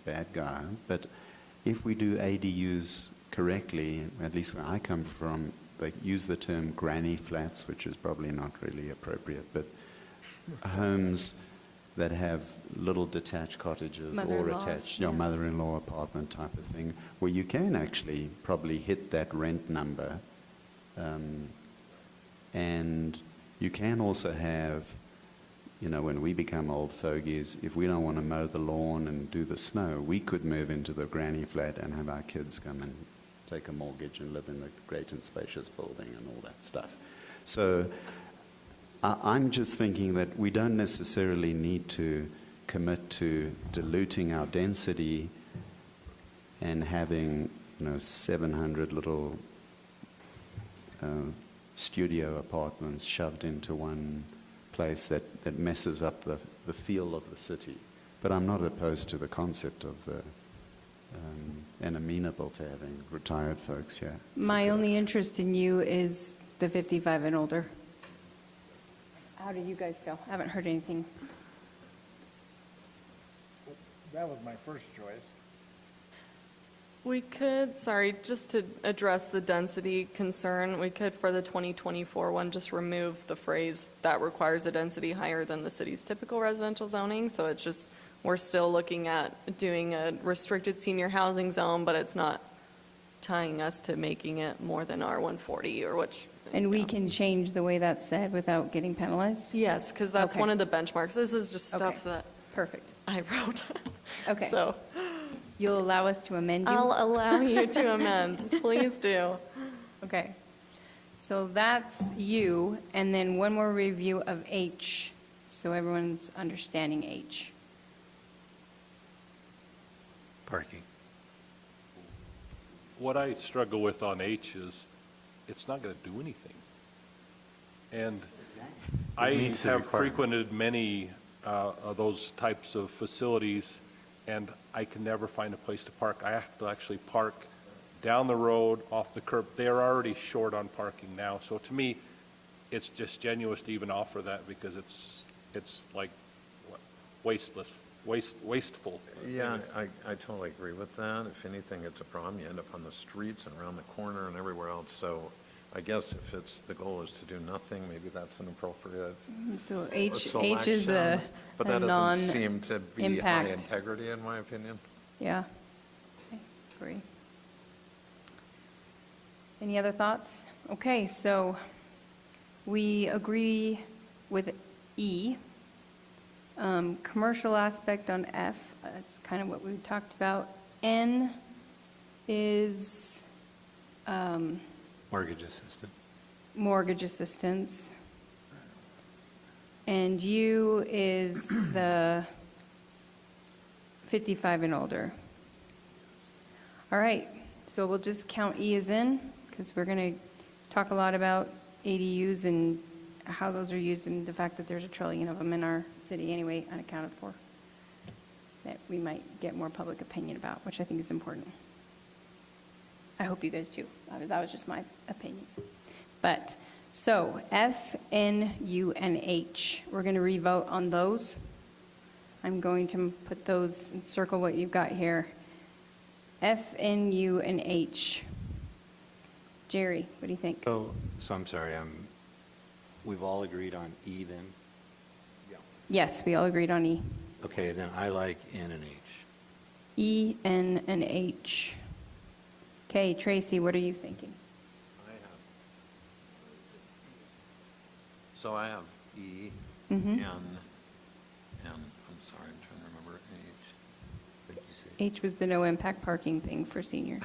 bad guy. But if we do ADUs correctly, at least where I come from, they use the term granny flats, which is probably not really appropriate, but homes that have little detached cottages or Mother-in-laws, attached, yeah. mother-in-law apartment type of thing, where you can actually probably hit that rent number. And you can also have, when we become old fogies, if we don't want to mow the lawn and do the snow, we could move into the granny flat and have our kids come and take a mortgage and live in the great and spacious building and all that stuff. So I'm just thinking that we don't necessarily need to commit to diluting our density and having, 700 little studio apartments shoved into one place that messes up the feel of the city. But I'm not opposed to the concept of and amenable to having retired folks here. My only interest in you is the 55 and older. How do you guys feel? I haven't heard anything. That was my first choice. We could, sorry, just to address the density concern, we could, for the 2024 one, just remove the phrase that requires a density higher than the city's typical residential zoning. So it's just, we're still looking at doing a restricted senior housing zone, but it's not tying us to making it more than R140 or which. And we can change the way that's said without getting penalized? Yes, because that's Okay. one of the benchmarks. This is just Okay. stuff that Perfect. I wrote. Okay. So You'll allow us to amend you? I'll allow you to amend. Please do. Okay. So that's you, and then one more review of H, so everyone's understanding H. Parking. What I struggle with on H is, it's not going to do anything. And I meets the have requirement. frequented many of those types of facilities, and I can never find a place to park. I have to actually park down the road, off the curb. They are already short on parking now. So to me, it's disingenuous to even offer that because it's like what, wasteful. Yeah, I totally agree with that. If anything, it's a problem. You end up on the streets and around the corner and everywhere else. So I guess if the goal is to do nothing, maybe that's an appropriate So H is selection. a But that doesn't seem to be high non-impact. integrity, in my opinion. Yeah. Okay, agree. Any other thoughts? Okay, so we agree with E. Commercial aspect on F, that's kind of what we talked about. N is Mortgage assistant. mortgage assistance. And U is the 55 and older. All right, so we'll just count E as in, because we're going to talk a lot about ADUs and how those are used, and the fact that there's 1 trillion of them in our city anyway, unaccounted for, that we might get more public opinion about, which I think is important. I hope you guys do. That was just my opinion. But, so, F, N, U, and H. We're going to revote on those. I'm going to put those and circle what you've got here. F, N, U, and H. Jerry, what do you think? So I'm sorry, we've all agreed on E then? Yes, we all agreed on E. Okay, then I like N and H. E, N, and H. Okay, Tracy, what are you thinking? So I have E, Mhm. N, I'm sorry, I'm trying to remember H. Like you said. H was the no impact parking thing for seniors.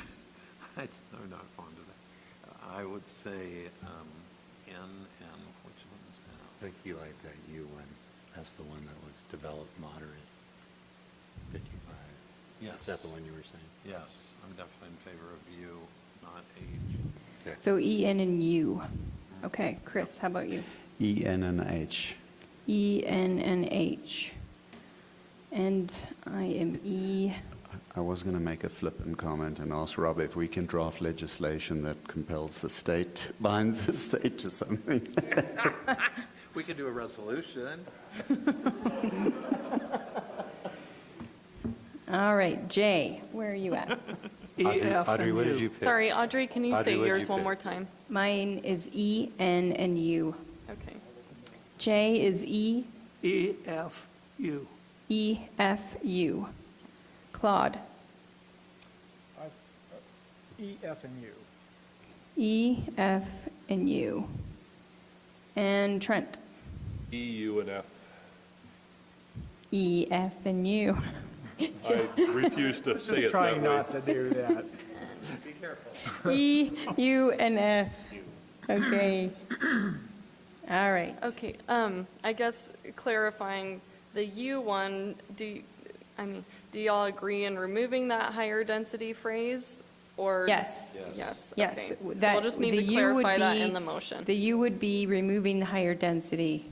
I'm not fond of that. I would say N, and which one is I that? think you like that U one. That's the one that was developed moderate, 55. Yes. Is that the one you were saying? Yes, I'm definitely in favor of U, not H. Okay. So E, N, and U. Okay, Chris, how about you? E, N, and H. E, N, and H. And I am E. I was going to make a flippant comment and ask Rob if we can draft legislation that compels the state, binds the state to something. We could do a resolution. All right, J, where are you at? E, F, Audrey, and what did U. you pick? Sorry, Audrey, can you Audrey, say what'd yours you one pick? more time? Mine is E, N, and U. Okay. J is E, E, F, U. E, F, U. Claude? E, F, and U. E, F, and U. And Trent? E, U, and F. E, F, and U. I refuse to say it Trying that way. not to do that. Be careful. E, U, and F. Okay. All right. Okay, I guess clarifying the U one, do y'all agree in removing that higher density phrase? Or? Yes. Yes, Yes. okay. So that- we'll just need the to U would clarify that be- in the motion. The U would be removing the higher density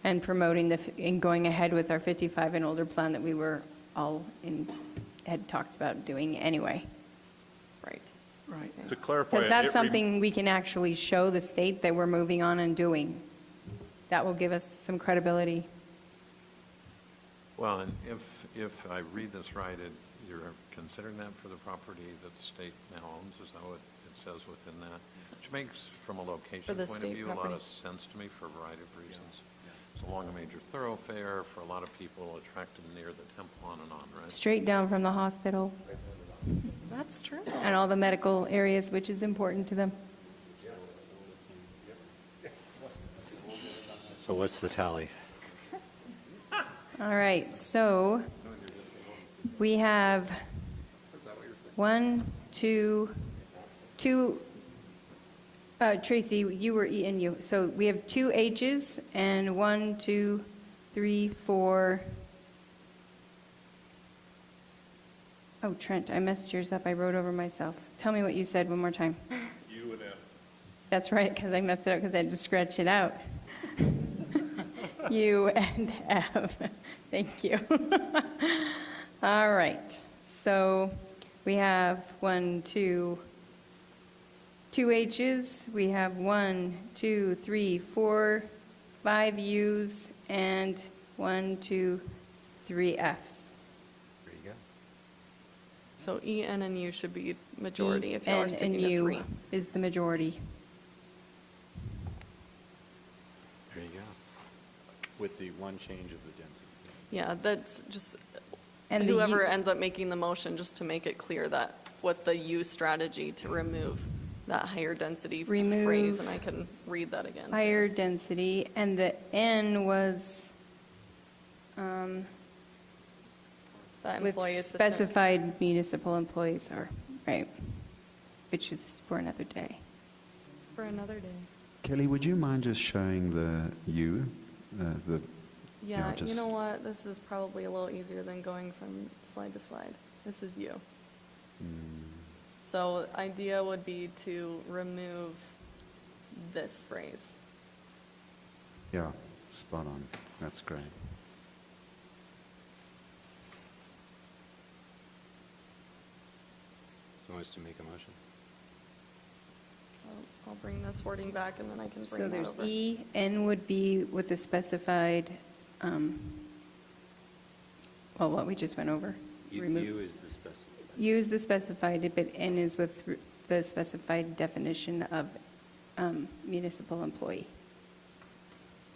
and promoting and going ahead with our 55 and older plan that we were all had talked about doing anyway. Right. Right. To clarify. Because it, that's it something we can actually show the state that we're moving on and doing. That will give us some credibility. Well, and if I read this right, you're considering that for the property that the state now owns, is that what it says within that? Which makes, from a location For the point of state view, a lot property. of sense to me for a variety of reasons. It's along a major thoroughfare, for a lot of people attracted near the temple, on and on, right? Straight down from the hospital That's true. and all the medical areas, which is important to them. So what's the tally? All right, so we have two, Tracy, you were E and U. So we have 2 H's and 1, 2, 3, 4. Oh, Trent, I messed yours up. I wrote over myself. Tell me what you said one more time. U and F. That's right, because I messed it up because I had to scratch it out. U and F. Thank you. All right. So we have 2 H's. We have 1, 2, 3, 4, 5 U's, and 1, 2, 3 F's. There you go. So E, N, and U should be majority if y'all E, are N, sticking and to U 3. is the majority. There you go. With the one change of the density. Yeah, that's just, And the whoever U- ends up making the motion, just to make it clear that what the U strategy to remove that higher density phrase, Remove and I can read that again. Higher density, and the N was That with employee assistant. specified municipal employees are, right? which is for another day. For another day. Kelly, would you mind just showing the you, the Yeah, you just- know what? This is probably a little easier than going from slide to slide. This is you. So idea would be to remove this phrase. Yeah, spot on. That's great. So wants to make a motion? I'll bring this wording back and then I can So bring that there's over. E, N would be with the specified, well, what we just went over. Remove- U is the specified. Use the specified, but N is with the specified definition of municipal employee.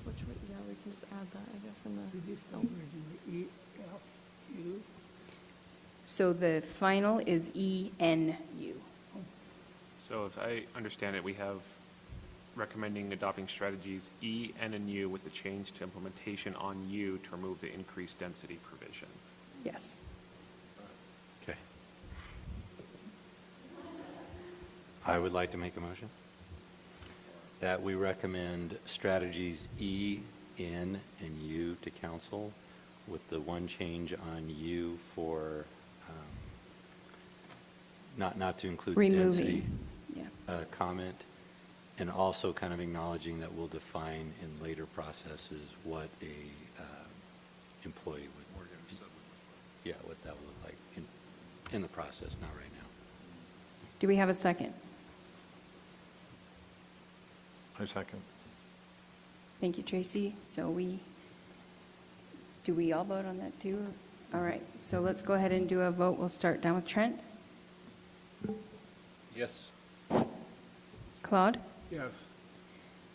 Which, yeah, we can just add that, I guess, in Did the. you say originally E, F, U? So the final is ENU. So if I understand it, we have recommending adopting strategies E, N, and U with the change to implementation on U to remove the increased density provision. Yes. Okay. I would like to make a motion that we recommend strategies E, N, and U to council with the one change on U for not to include density Removing, yeah. comment, and also kind of acknowledging that we'll define in later processes what a employee would, yeah, what that would look like in the process, not right now. Do we have a second? I second. Thank you, Tracy. So do we all vote on that too? All right, so let's go ahead and do a vote. We'll start down with Trent. Yes. Claude? Yes.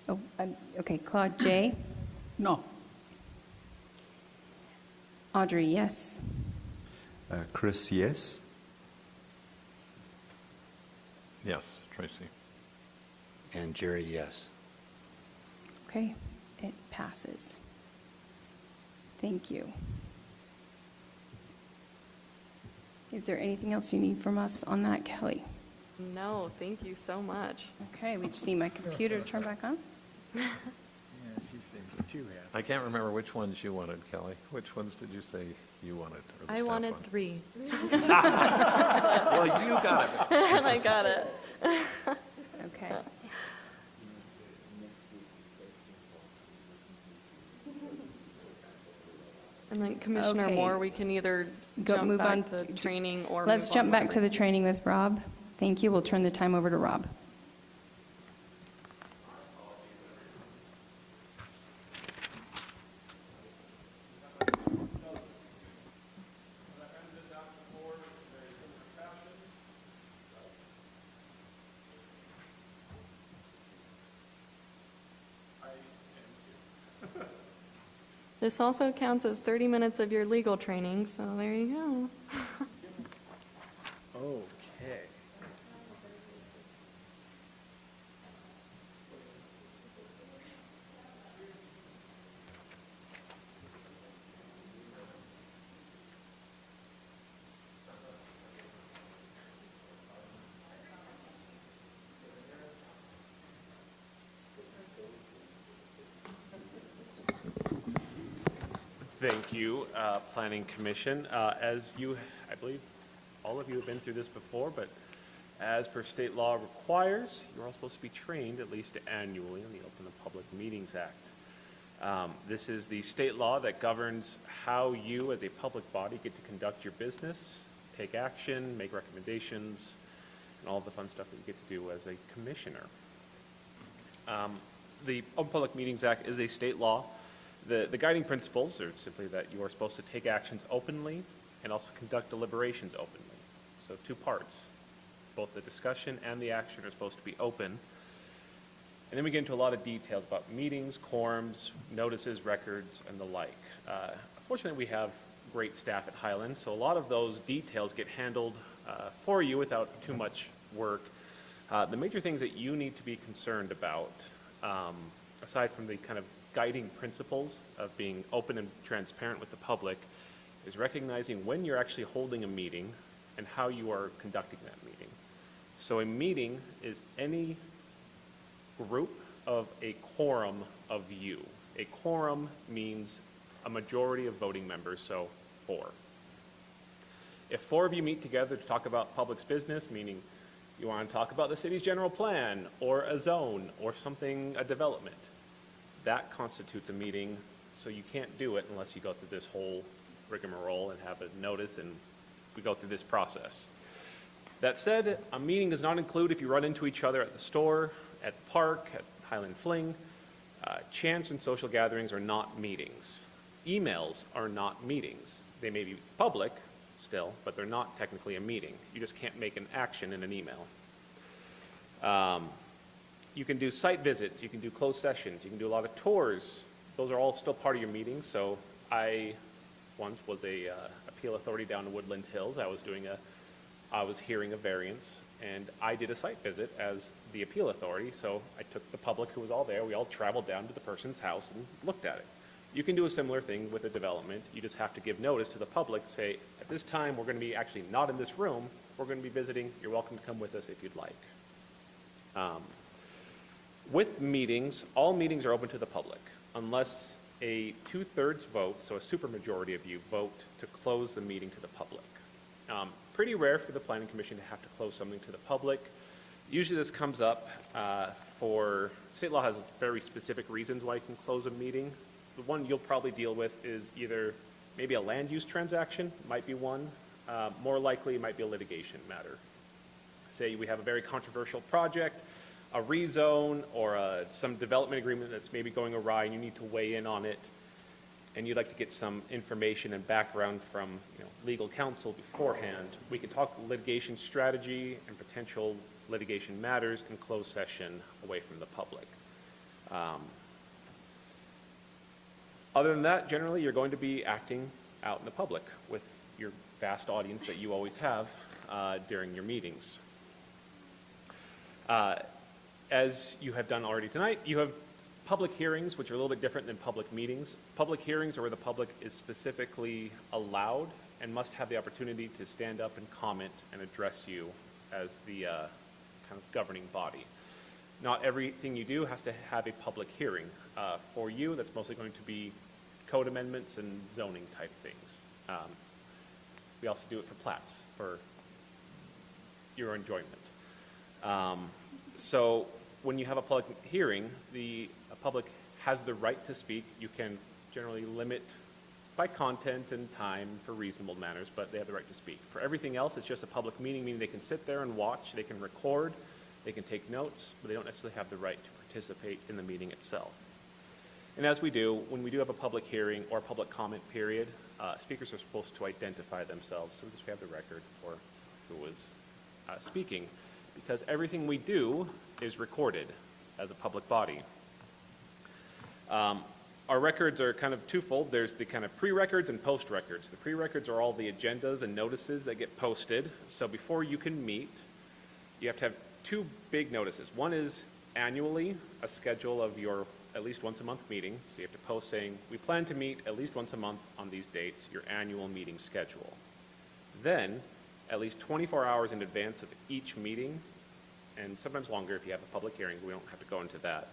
Oh, okay, Claude J. No. Audrey, yes. Chris, yes? Yes, Tracy. And Jerry, yes. Okay, it passes. Thank you. Is there anything else you need from us on that, Kelly? No, thank you so much. Okay, we just need my computer to turn back on. Yeah, she seems too happy. I can't remember which ones you wanted, Kelly. Which ones did you say you wanted? or the I staff wanted wanted? 3, Well, you got it. and I got it. Okay. And then Commissioner Okay. Moore, we can either jump move on back to training or Let's move on jump back to whatever. the training with Rob. Thank you. We'll turn the time over to Rob. This also counts as 30 minutes of your legal training, so there you go. Okay. Thank you, Planning Commission. As you, I believe, all of you have been through this before, but as per state law requires, you're all supposed to be trained at least annually on the Open and Public Meetings Act. This is the state law that governs how you, as a public body, get to conduct your business, take action, make recommendations, and all the fun stuff that you get to do as a commissioner. The Open Public Meetings Act is a state law. The guiding principles are simply that you are supposed to take actions openly and also conduct deliberations openly. So 2 parts. Both the discussion and the action are supposed to be open. And then we get into a lot of details about meetings, quorums, notices, records, and the like. Fortunately, we have great staff at Highland, so a lot of those details get handled for you without too much work. The major things that you need to be concerned about, aside from the kind of guiding principles of being open and transparent with the public, is recognizing when you're actually holding a meeting and how you are conducting that meeting. So a meeting is any group of a quorum of you. A quorum means a majority of voting members, so 4. If 4 of you meet together to talk about public's business, meaning you want to talk about the city's general plan, or a zone, or something, a development, that constitutes a meeting, so you can't do it unless you go through this whole rigmarole and have a notice, and we go through this process. That said, a meeting does not include if you run into each other at the store, at the park, at Highland Fling. Chance and social gatherings are not meetings. Emails are not meetings. They may be public still, but they're not technically a meeting. You just can't make an action in an email. You can do site visits, you can do closed sessions, you can do a lot of tours. Those are all still part of your meetings. So I once was a appeal authority down in Woodland Hills. I was hearing a variance, and I did a site visit as the appeal authority. So I took the public who was all there. We all traveled down to the person's house and looked at it. You can do a similar thing with a development. You just have to give notice to the public, say, at this time, we're going to be actually not in this room. We're going to be visiting. You're welcome to come with us if you'd like. With meetings, all meetings are open to the public, unless a 2/3 vote, so a supermajority of you, vote to close the meeting to the public. Pretty rare for the Planning Commission to have to close something to the public. Usually this comes up for, state law has very specific reasons why you can close a meeting. The one you'll probably deal with is either maybe a land use transaction, might be one. More likely, it might be a litigation matter. Say we have a very controversial project, a rezone, or some development agreement that's maybe going awry, and you need to weigh in on it, and you'd like to get some information and background from legal counsel beforehand. We can talk litigation strategy and potential litigation matters in closed session away from the public. Other than that, generally, you're going to be acting out in the public with your vast audience that you always have during your meetings. As you have done already tonight, you have public hearings, which are a little bit different than public meetings. Public hearings are where the public is specifically allowed and must have the opportunity to stand up and comment and address you as the kind of governing body. Not everything you do has to have a public hearing. For you, that's mostly going to be code amendments and zoning type things. We also do it for plats, for your enjoyment. So when you have a public hearing, the public has the right to speak. You can generally limit by content and time for reasonable manners, but they have the right to speak. For everything else, it's just a public meeting, meaning they can sit there and watch, they can record, they can take notes, but they don't necessarily have the right to participate in the meeting itself. And as we do, when we do have a public hearing or public comment period, speakers are supposed to identify themselves, so just we have the record for who was speaking, because everything we do is recorded as a public body. Our records are kind of twofold. There's the kind of pre-records and post-records. The pre-records are all the agendas and notices that get posted. So before you can meet, you have to have 2 big notices. One is annually, a schedule of your at least once a month meeting. So you have to post saying, we plan to meet at least once a month on these dates, your annual meeting schedule. Then, at least 24 hours in advance of each meeting, and sometimes longer if you have a public hearing, we don't have to go into that.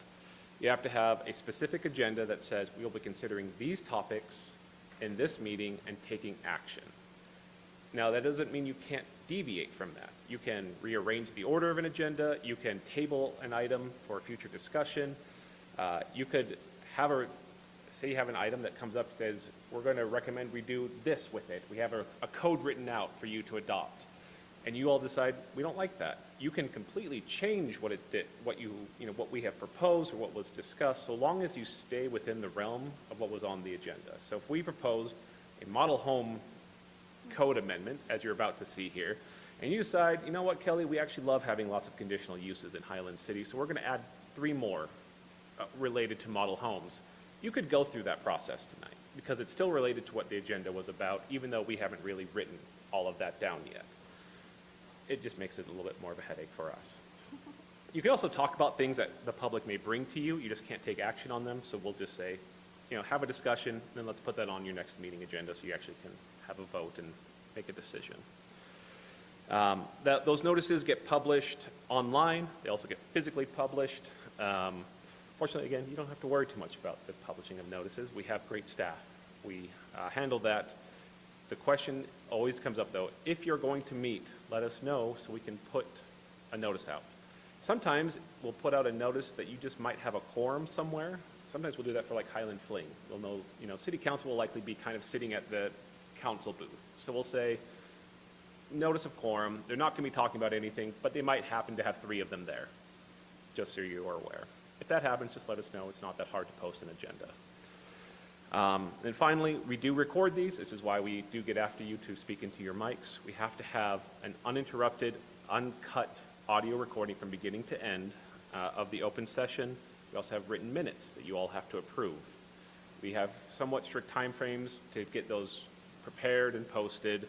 You have to have a specific agenda that says we'll be considering these topics in this meeting and taking action. Now, that doesn't mean you can't deviate from that. You can rearrange the order of an agenda. You can table an item for future discussion. You could have say you have an item that comes up and says, we're going to recommend we do this with it. We have a code written out for you to adopt. And you all decide, we don't like that. You can completely change what it did, what we have proposed or what was discussed, so long as you stay within the realm of what was on the agenda. So if we proposed a model home code amendment, as you're about to see here, and you decide, you know what, Kelly, we actually love having lots of conditional uses in Highland City, so we're going to add 3 more related to model homes. You could go through that process tonight, because it's still related to what the agenda was about, even though we haven't really written all of that down yet. It just makes it a little bit more of a headache for us. You can also talk about things that the public may bring to you. You just can't take action on them, so we'll just say, have a discussion, then let's put that on your next meeting agenda so you actually can have a vote and make a decision. Those notices get published online. They also get physically published. Fortunately, again, you don't have to worry too much about the publishing of notices. We have great staff. We handle that. The question always comes up, though, if you're going to meet, let us know so we can put a notice out. Sometimes we'll put out a notice that you just might have a quorum somewhere. Sometimes we'll do that for like Highland Fling. We'll know, city council will likely be kind of sitting at the council booth. So we'll say, notice of quorum. They're not going to be talking about anything, but they might happen to have 3 of them there, just so you are aware. If that happens, just let us know. It's not that hard to post an agenda. And finally, we do record these. This is why we do get after you to speak into your mics. We have to have an uninterrupted, uncut audio recording from beginning to end of the open session. We also have written minutes that you all have to approve. We have somewhat strict timeframes to get those prepared and posted.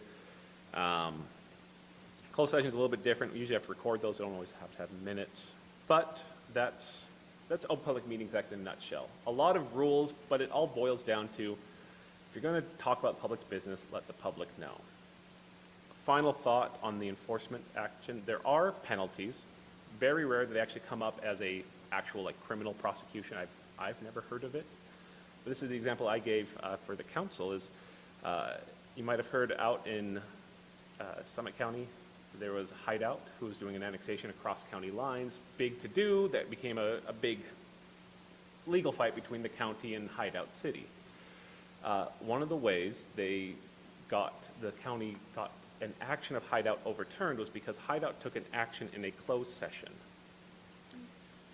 Closed session is a little bit different. We usually have to record those. They don't always have to have minutes. But that's Open Public Meetings Act in a nutshell. A lot of rules, but it all boils down to, if you're going to talk about public's business, let the public know. Final thought on the enforcement action. There are penalties. Very rare that they actually come up as a actual criminal prosecution. I've never heard of it. But this is the example I gave for the council is, you might have heard out in Summit County, there was a hideout who was doing an annexation across county lines, big to do, that became a big legal fight between the county and Hideout City. One of the ways the county got an action of Hideout overturned was because Hideout took an action in a closed session.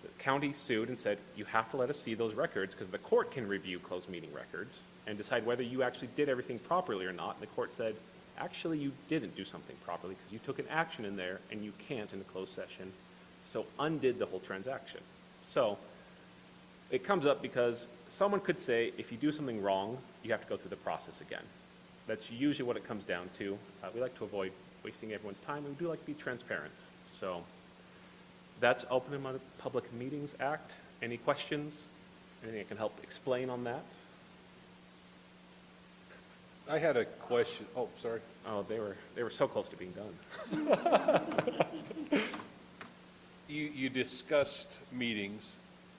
The county sued and said, you have to let us see those records because the court can review closed meeting records and decide whether you actually did everything properly or not. And the court said, actually, you didn't do something properly because you took an action in there and you can't in a closed session. So undid the whole transaction. So it comes up because someone could say, if you do something wrong, you have to go through the process again. That's usually what it comes down to. We like to avoid wasting everyone's time, and we do like to be transparent. So that's Open Public Meetings Act. Any questions? Anything I can help explain on that? I had a question. Oh, sorry. Oh, they were so close to being done. You discussed meetings,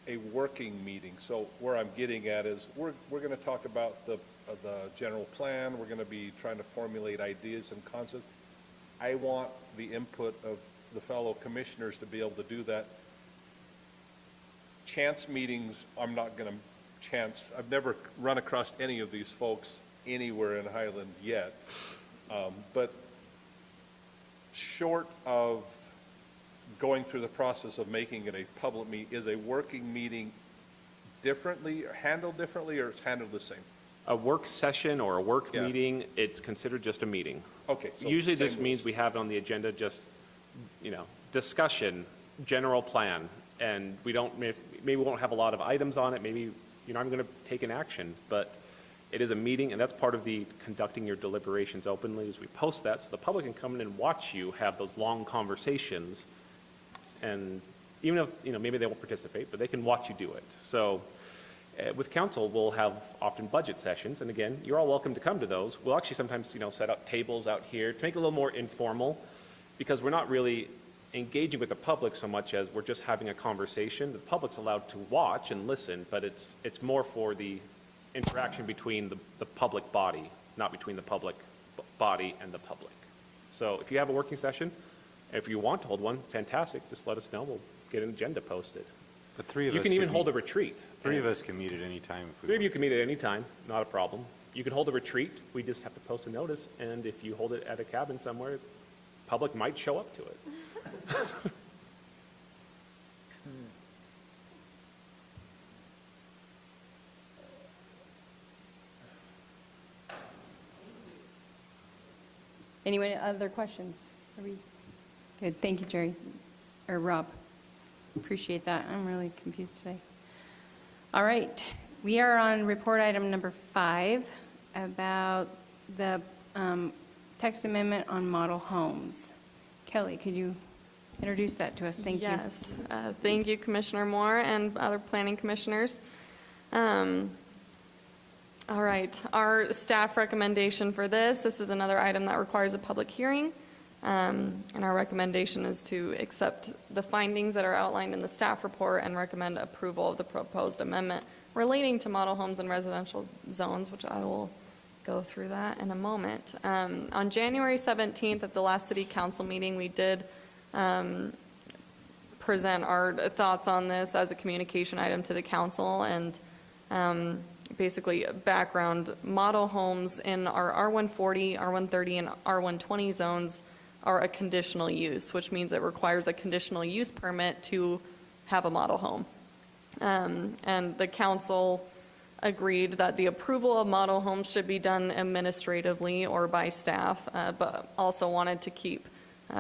a working meeting. So where I'm getting at is we're going to talk about the general plan. We're going to be trying to formulate ideas and concepts. I want the input of the fellow commissioners to be able to do that. Chance meetings, I'm not going to chance. I've never run across any of these folks anywhere in Highland yet. But short of going through the process of making it a public meeting, is a working meeting differently, handled differently, or it's handled the same? A work session or a work Yeah. meeting, it's considered just a meeting. Okay. So Usually same this means rules. we have it on the agenda just, discussion, general plan, and maybe we won't have a lot of items on it, maybe, I'm going to take an action, but it is a meeting, and that's part of the conducting your deliberations openly, is we post that so the public can come in and watch you have those long conversations, and even if, maybe they won't participate, but they can watch you do it. So with council, we'll have often budget sessions, and again, you're all welcome to come to those. We'll actually sometimes, set up tables out here to make it a little more informal, because we're not really engaging with the public so much as we're just having a conversation. The public's allowed to watch and listen, but it's more for the interaction between the public body, not between the public body and the public. So if you have a working session, if you want to hold one, fantastic, just let us know. We'll get an agenda posted. But three of You us can even could hold a meet- retreat. Three of us can meet at any time if we Three of you want. can meet at any time, not a problem. You can hold a retreat, we just have to post a notice, and if you hold it at a cabin somewhere, public might show up to it. Anyone, other questions? Are we good? Thank you, Jerry, or Rob. Appreciate that. I'm really confused today. All right, we are on report item number 5 about the text amendment on model homes. Kelly, could you introduce that to us? Thank you. Yes, thank you, Commissioner Moore and other planning commissioners. All right, our staff recommendation for this is another item that requires a public hearing. And our recommendation is to accept the findings that are outlined in the staff report and recommend approval of the proposed amendment relating to model homes and residential zones, which I will go through that in a moment. On January 17th, at the last city council meeting, we did present our thoughts on this as a communication item to the council, and basically background, model homes in our R140, R130, and R120 zones are a conditional use, which means it requires a conditional use permit to have a model home. And the council agreed that the approval of model homes should be done administratively or by staff, but also wanted to keep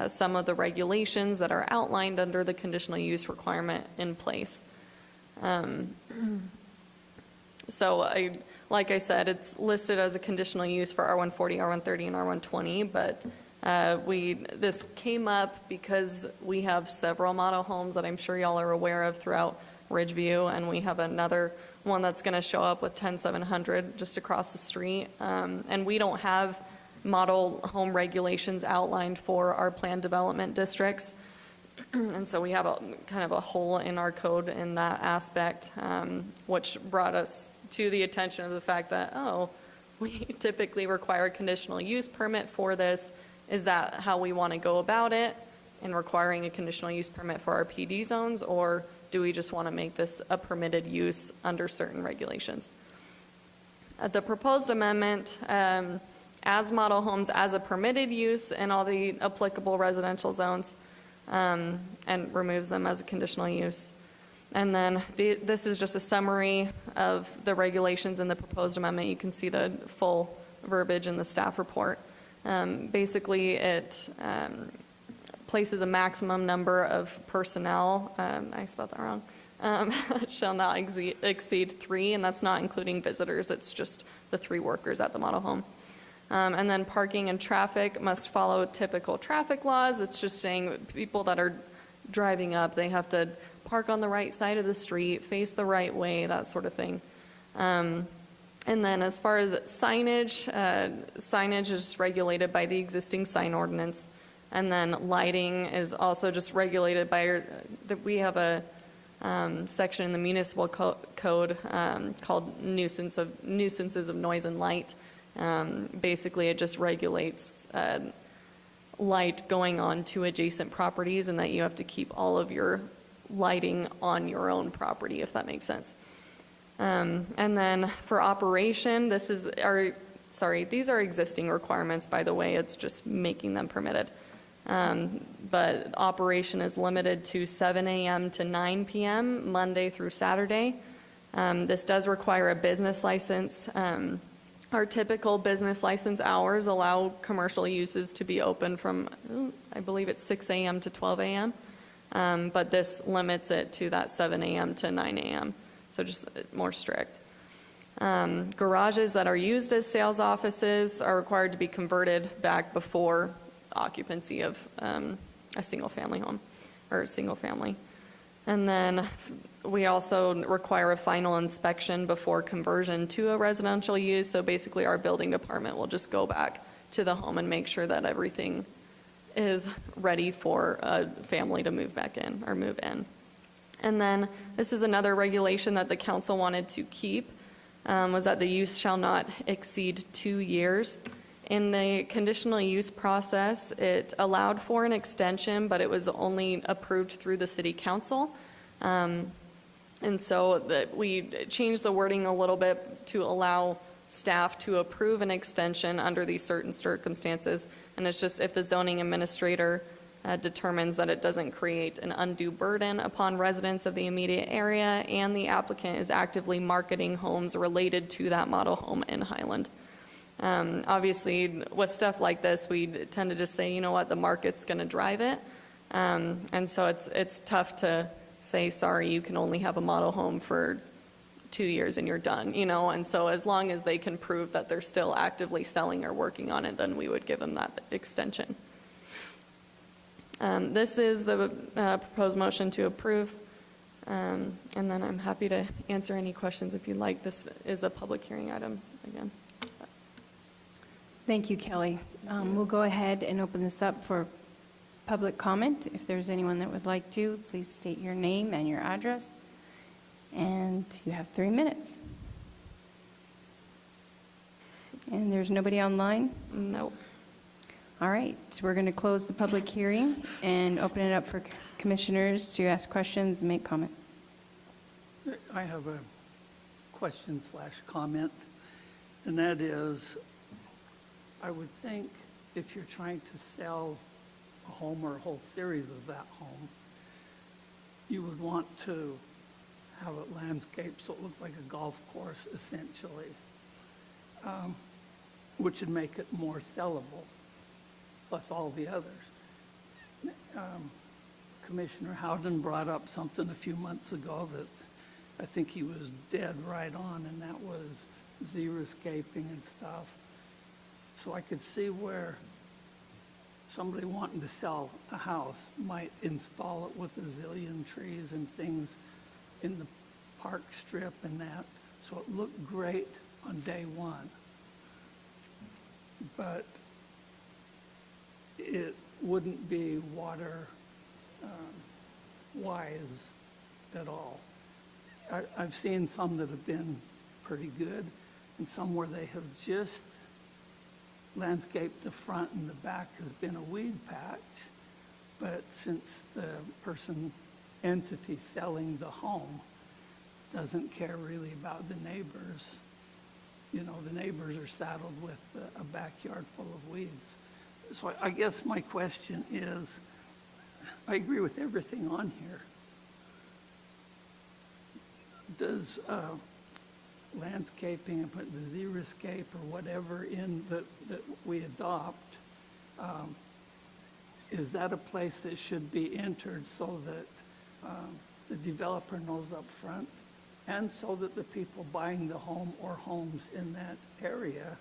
some of the regulations that are outlined under the conditional use requirement in place. So like I said, it's listed as a conditional use for R140, R130, and R120, but this came up because we have several model homes that I'm sure y'all are aware of throughout Ridgeview, and we have another one that's going to show up with 10700 just across the street. And we don't have model home regulations outlined for our planned development districts. And so we have a kind of a hole in our code in that aspect, which brought us to the attention of the fact that, oh, we typically require a conditional use permit for this. Is that how we want to go about it in requiring a conditional use permit for our PD zones, or do we just want to make this a permitted use under certain regulations? The proposed amendment adds model homes as a permitted use in all the applicable residential zones, and removes them as a conditional use. And then this is just a summary of the regulations in the proposed amendment. You can see the full verbiage in the staff report. Basically, it places a maximum number of personnel, I spelled that wrong, shall not exceed 3, and that's not including visitors. It's just the 3 workers at the model home. And then parking and traffic must follow typical traffic laws. It's just saying people that are driving up, they have to park on the right side of the street, face the right way, that sort of thing. And then as far as signage, signage is regulated by the existing sign ordinance. And then lighting is also just regulated by, we have a section in the municipal code called nuisances of noise and light. Basically, it just regulates light going on to adjacent properties, and that you have to keep all of your lighting on your own property, if that makes sense. And then for operation, these are existing requirements, by the way. It's just making them permitted. But operation is limited to 7 a.m. to 9 p.m. Monday through Saturday. This does require a business license. Our typical business license hours allow commercial uses to be open from, I believe it's 6 a.m. to 12 a.m. But this limits it to that 7 a.m. to 9 a.m. So just more strict. Garages that are used as sales offices are required to be converted back before occupancy of a single family home or single family. And then we also require a final inspection before conversion to a residential use. So basically our building department will just go back to the home and make sure that everything is ready for a family to move back in or move in. And then this is another regulation that the council wanted to keep, was that the use shall not exceed 2 years. In the conditional use process, it allowed for an extension, but it was only approved through the city council. And so we changed the wording a little bit to allow staff to approve an extension under these certain circumstances. And it's just if the zoning administrator determines that it doesn't create an undue burden upon residents of the immediate area and the applicant is actively marketing homes related to that model home in Highland. Obviously, with stuff like this, we tend to just say, you know what, the market's going to drive it. And so it's tough to say, sorry, you can only have a model home for 2 years and you're done, you know? And so as long as they can prove that they're still actively selling or working on it, then we would give them that extension. This is the proposed motion to approve. And then I'm happy to answer any questions if you'd like. This is a public hearing item again. Thank you, Kelly. We'll go ahead and open this up for public comment. If there's anyone that would like to, please state your name and your address. And you have 3 minutes. And there's nobody online? Nope. All right, so we're going to close the public hearing and open it up for commissioners to ask questions and make comment. I have a question/comment, and that is, I would think if you're trying to sell a home or a whole series of that home, you would want to have it landscaped so it looked like a golf course essentially, which would make it more sellable, plus all the others. Commissioner Howden brought up something a few months ago that I think he was dead right on, and that was xeriscaping and stuff. So I could see where somebody wanting to sell a house might install it with a zillion trees and things in the park strip and that, so it looked great on day one. But it wouldn't be water wise at all. I've seen some that have been pretty good, and some where they have just landscaped the front and the back has been a weed patch. But since the entity selling the home doesn't care really about the neighbors, you know, the neighbors are saddled with a backyard full of weeds. So I guess my question is, I agree with everything on here. Does landscaping and put the xeriscape or whatever in that we adopt, is that a place that should be entered so that the developer knows up front, and so that the people buying the home or homes in that area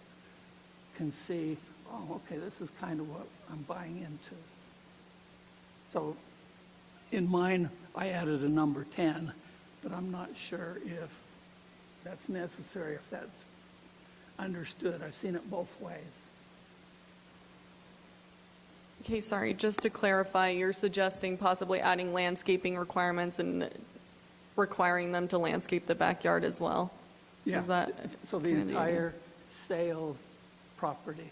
can see, oh, okay, this is kind of what I'm buying into. So in mine, I added a number 10, but I'm not sure if that's necessary, if that's understood. I've seen it both ways. Okay, sorry, just to clarify, you're suggesting possibly adding landscaping requiremements and requiring them to landscape the backyard as well? Yeah, Is that so the kinda entire sale property.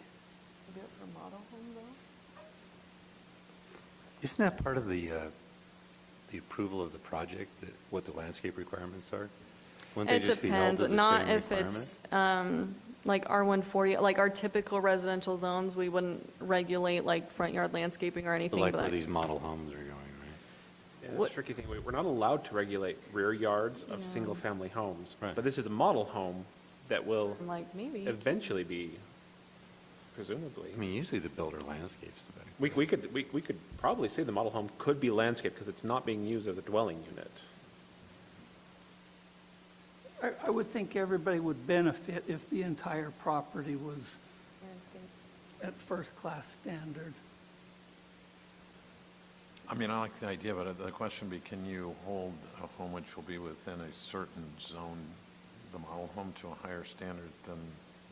Isn't that part of the approval of the project, what the landscape requirements are? Wouldn't they It just be held depends, to the not same if requirement? it's like R140, like our typical residential zones, we wouldn't regulate like front yard landscaping or anything. Like but where these model homes are going, right? Yeah, that's What- the tricky thing. We're not allowed to regulate rear yards of Yeah. single-family homes. Right. But this is a model home that will I'm like, maybe. eventually be, presumably. I mean, usually the builder landscapes the back. We could probably say the model home could be landscaped because it's not being used as a dwelling unit. I would think everybody would benefit if the entire property was at first-class standard. I mean, I like the idea, but the question would be, can you hold a home which will be within a certain zone, the model home, to a higher standard than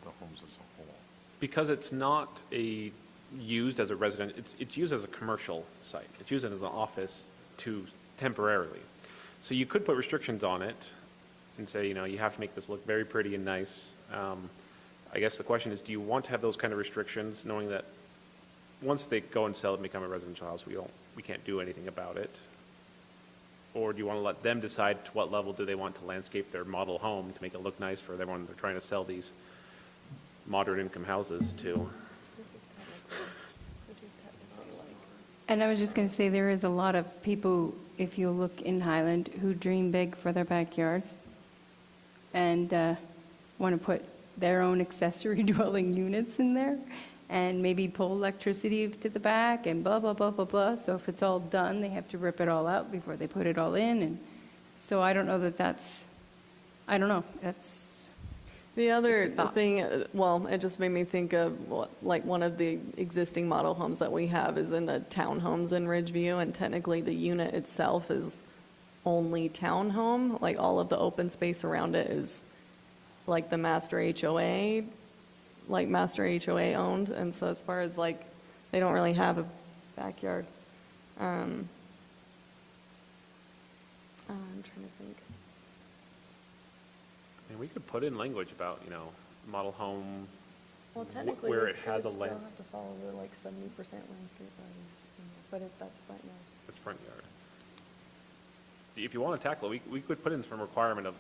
the homes as a whole? Because it's not used as a resident, it's used as a commercial site. It's used as an office temporarily. So you could put restrictions on it and say, you know, you have to make this look very pretty and nice. I guess the question is, do you want to have those kind of restrictions, knowing that once they go and sell it and become a residential house, we can't do anything about it? Or do you want to let them decide to what level do they want to landscape their model home to make it look nice for everyone they're trying to sell these moderate income houses to? And I was just going to say, there is a lot of people, if you look in Highland, who dream big for their backyards and want to put their own accessory dwelling units in there and maybe pull electricity to the back and blah, blah, blah, blah, blah. So if it's all done, they have to rip it all out before they put it all in. And so I don't know that that's, I don't know, that's, The other Just a thought. thing, well, it just made me think of, like, one of the existing model homes that we have is in the townhomes in Ridgeview, and technically the unit itself is only townhome, like all of the open space around it is like the master HOA like master HOA owned, and so as far as like, they don't really have a backyard. I'm trying to think. And we could put in language about, model home, Well, technically, where it it has would a still land- have to follow the like 70% landscape lighting, but if that's front yard. its front yard. If you want to tackle it, we could put in some requirement of,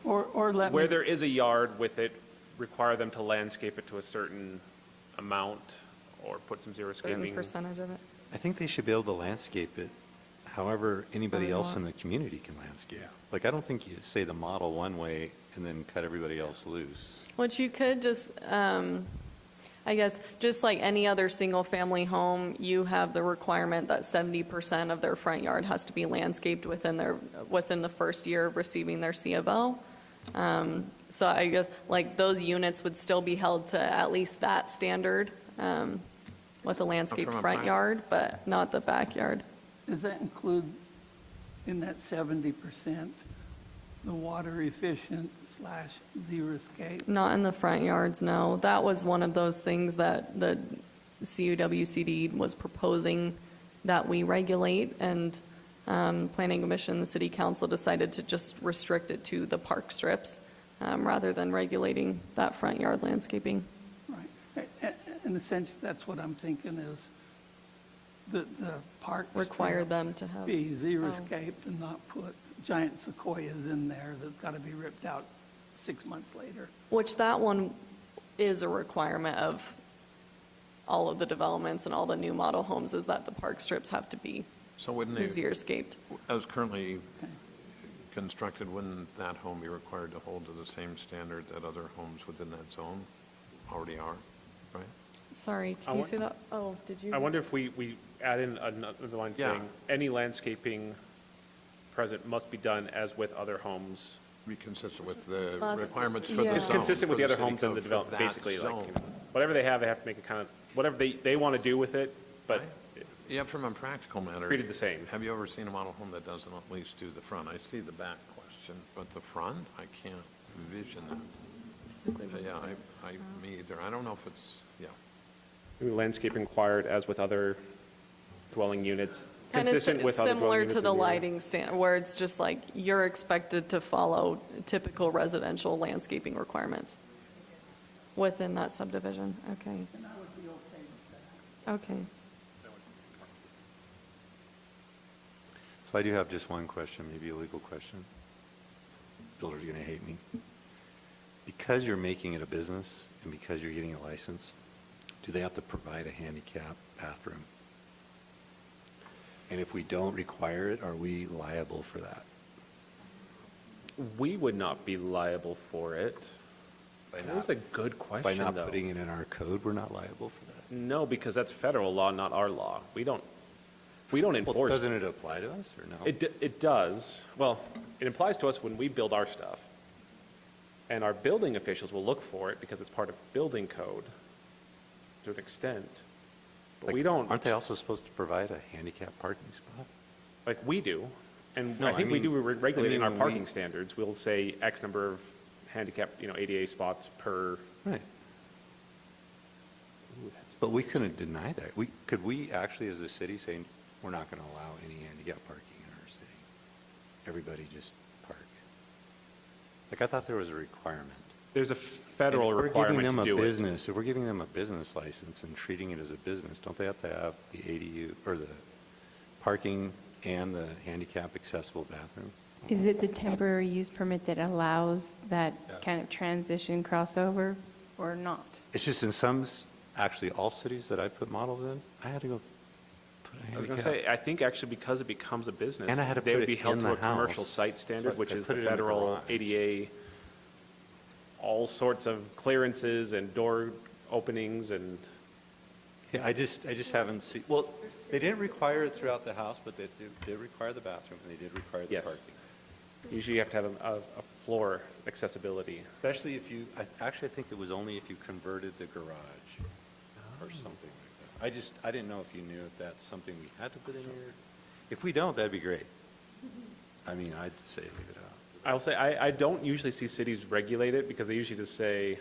Or let me. where there is a yard with it, require them to landscape it to a certain amount, or put some Certain xeriscaping. percentage of it. I think they should be able to landscape it however anybody they else want. in the community can landscape. Like, I don't think you say the model one way and then cut everybody else loose. Which you could just, I guess, just like any other single-family home, you have the requirement that 70% of their front yard has to be landscaped within the first year of receiving their C of O. So I guess, like, those units would still be held to at least that standard, with a landscaped From a front prac- yard, but not the backyard. Does that include in that 70%, the water efficient / xeriscape? Not in the front yards, no. That was one of those things that the CUWCD was proposing that we regulate, and Planning Commission, the City Council decided to just restrict it to the park strips, rather than regulating that front yard landscaping. Right. In a sense, that's what I'm thinking is the park. Require strip them to have. be xeriscaped and not put giant sequoias in there that's got to be ripped out 6 months later. Which that one is a requirement of all of the developments and all the new model homes, is that the park strips have to be So wouldn't they, xeriscaped. as currently Okay. constructed, wouldn't that home be required to hold to the same standard that other homes within that zone already are, right? Sorry, I can you want- say that? Oh, did you? I wonder if we add in another line Yeah. saying, any landscaping present must be done as with other homes. Be consistent with the Plus- requirements for the yeah. zone. It's consistent with for the other city homes in code the for development, that basically, like, zone. whatever they have, they have to make it kind of, whatever they want to do with it, but Yeah, from a practical matter. Treated the same. Have you ever seen a model home that doesn't at least do the front? I see the back question, but the front, I can't envision that. Yeah, me either. I don't know if it's, yeah. landscaping required as with other dwelling units, Kind of consistent with other dwelling similar units to in the area. lighting standard, where it's just like, you're expected to follow typical residential landscaping requirements within that subdivision. Okay. And I would be okay with that. Okay. So I do have just one question, maybe a legal question. Builder's going to hate me. Because you're making it a business and because you're getting it licensed, do they have to provide a handicap bathroom? And if we don't require it, are we liable for that? We would not be liable for it. By That's not- a good question, By not though. putting it in our code, we're not liable for that? No, because that's federal law, not our law. We don't Well, enforce. doesn't it apply to us, or no? It does. Well, it applies to us when we build our stuff. And our building officials will look for it because it's part of building code to an extent. But we Like, don't, Aren't they also supposed to provide a handicap parking spot? like we do. And No, I think I we do mean- regulate in I our mean, parking we- standards. We'll say X number of handicap, ADA spots per. Right. But we couldn't deny that. Could we actually, as a city, say, we're not going to allow any handicap parking in our city? Everybody just park. Like, I thought there was a requirement. There's a federal And requirement to do If we're giving them a it. business, if we're giving them a business license and treating it as a business, don't they have to have the ADU, or the parking and the handicap accessible bathroom? Is it the temporary use permit that allows that kind of transition crossover or not? It's just in some, actually, all cities that I put models in, I had to go put a I was handicap. going to say, I think actually because it becomes a business, And I had to they put would be it held in to the a commercial house. site standard, So which I is put the it in the federal garage. ADA, all sorts of clearances and door openings and, Yeah, I just haven't seen, well, they didn't require it throughout the house, but they did require the bathroom, and they did require the Yes. parking. usually you have to have a floor accessibility. Especially if you, actually, I think it was only if you converted the garage or something like that. I didn't know if you knew if that's something we had to put in here. If we don't, that'd be great. I mean, I'd say leave it out. I will say, I don't usually see cities regulate it because they usually just say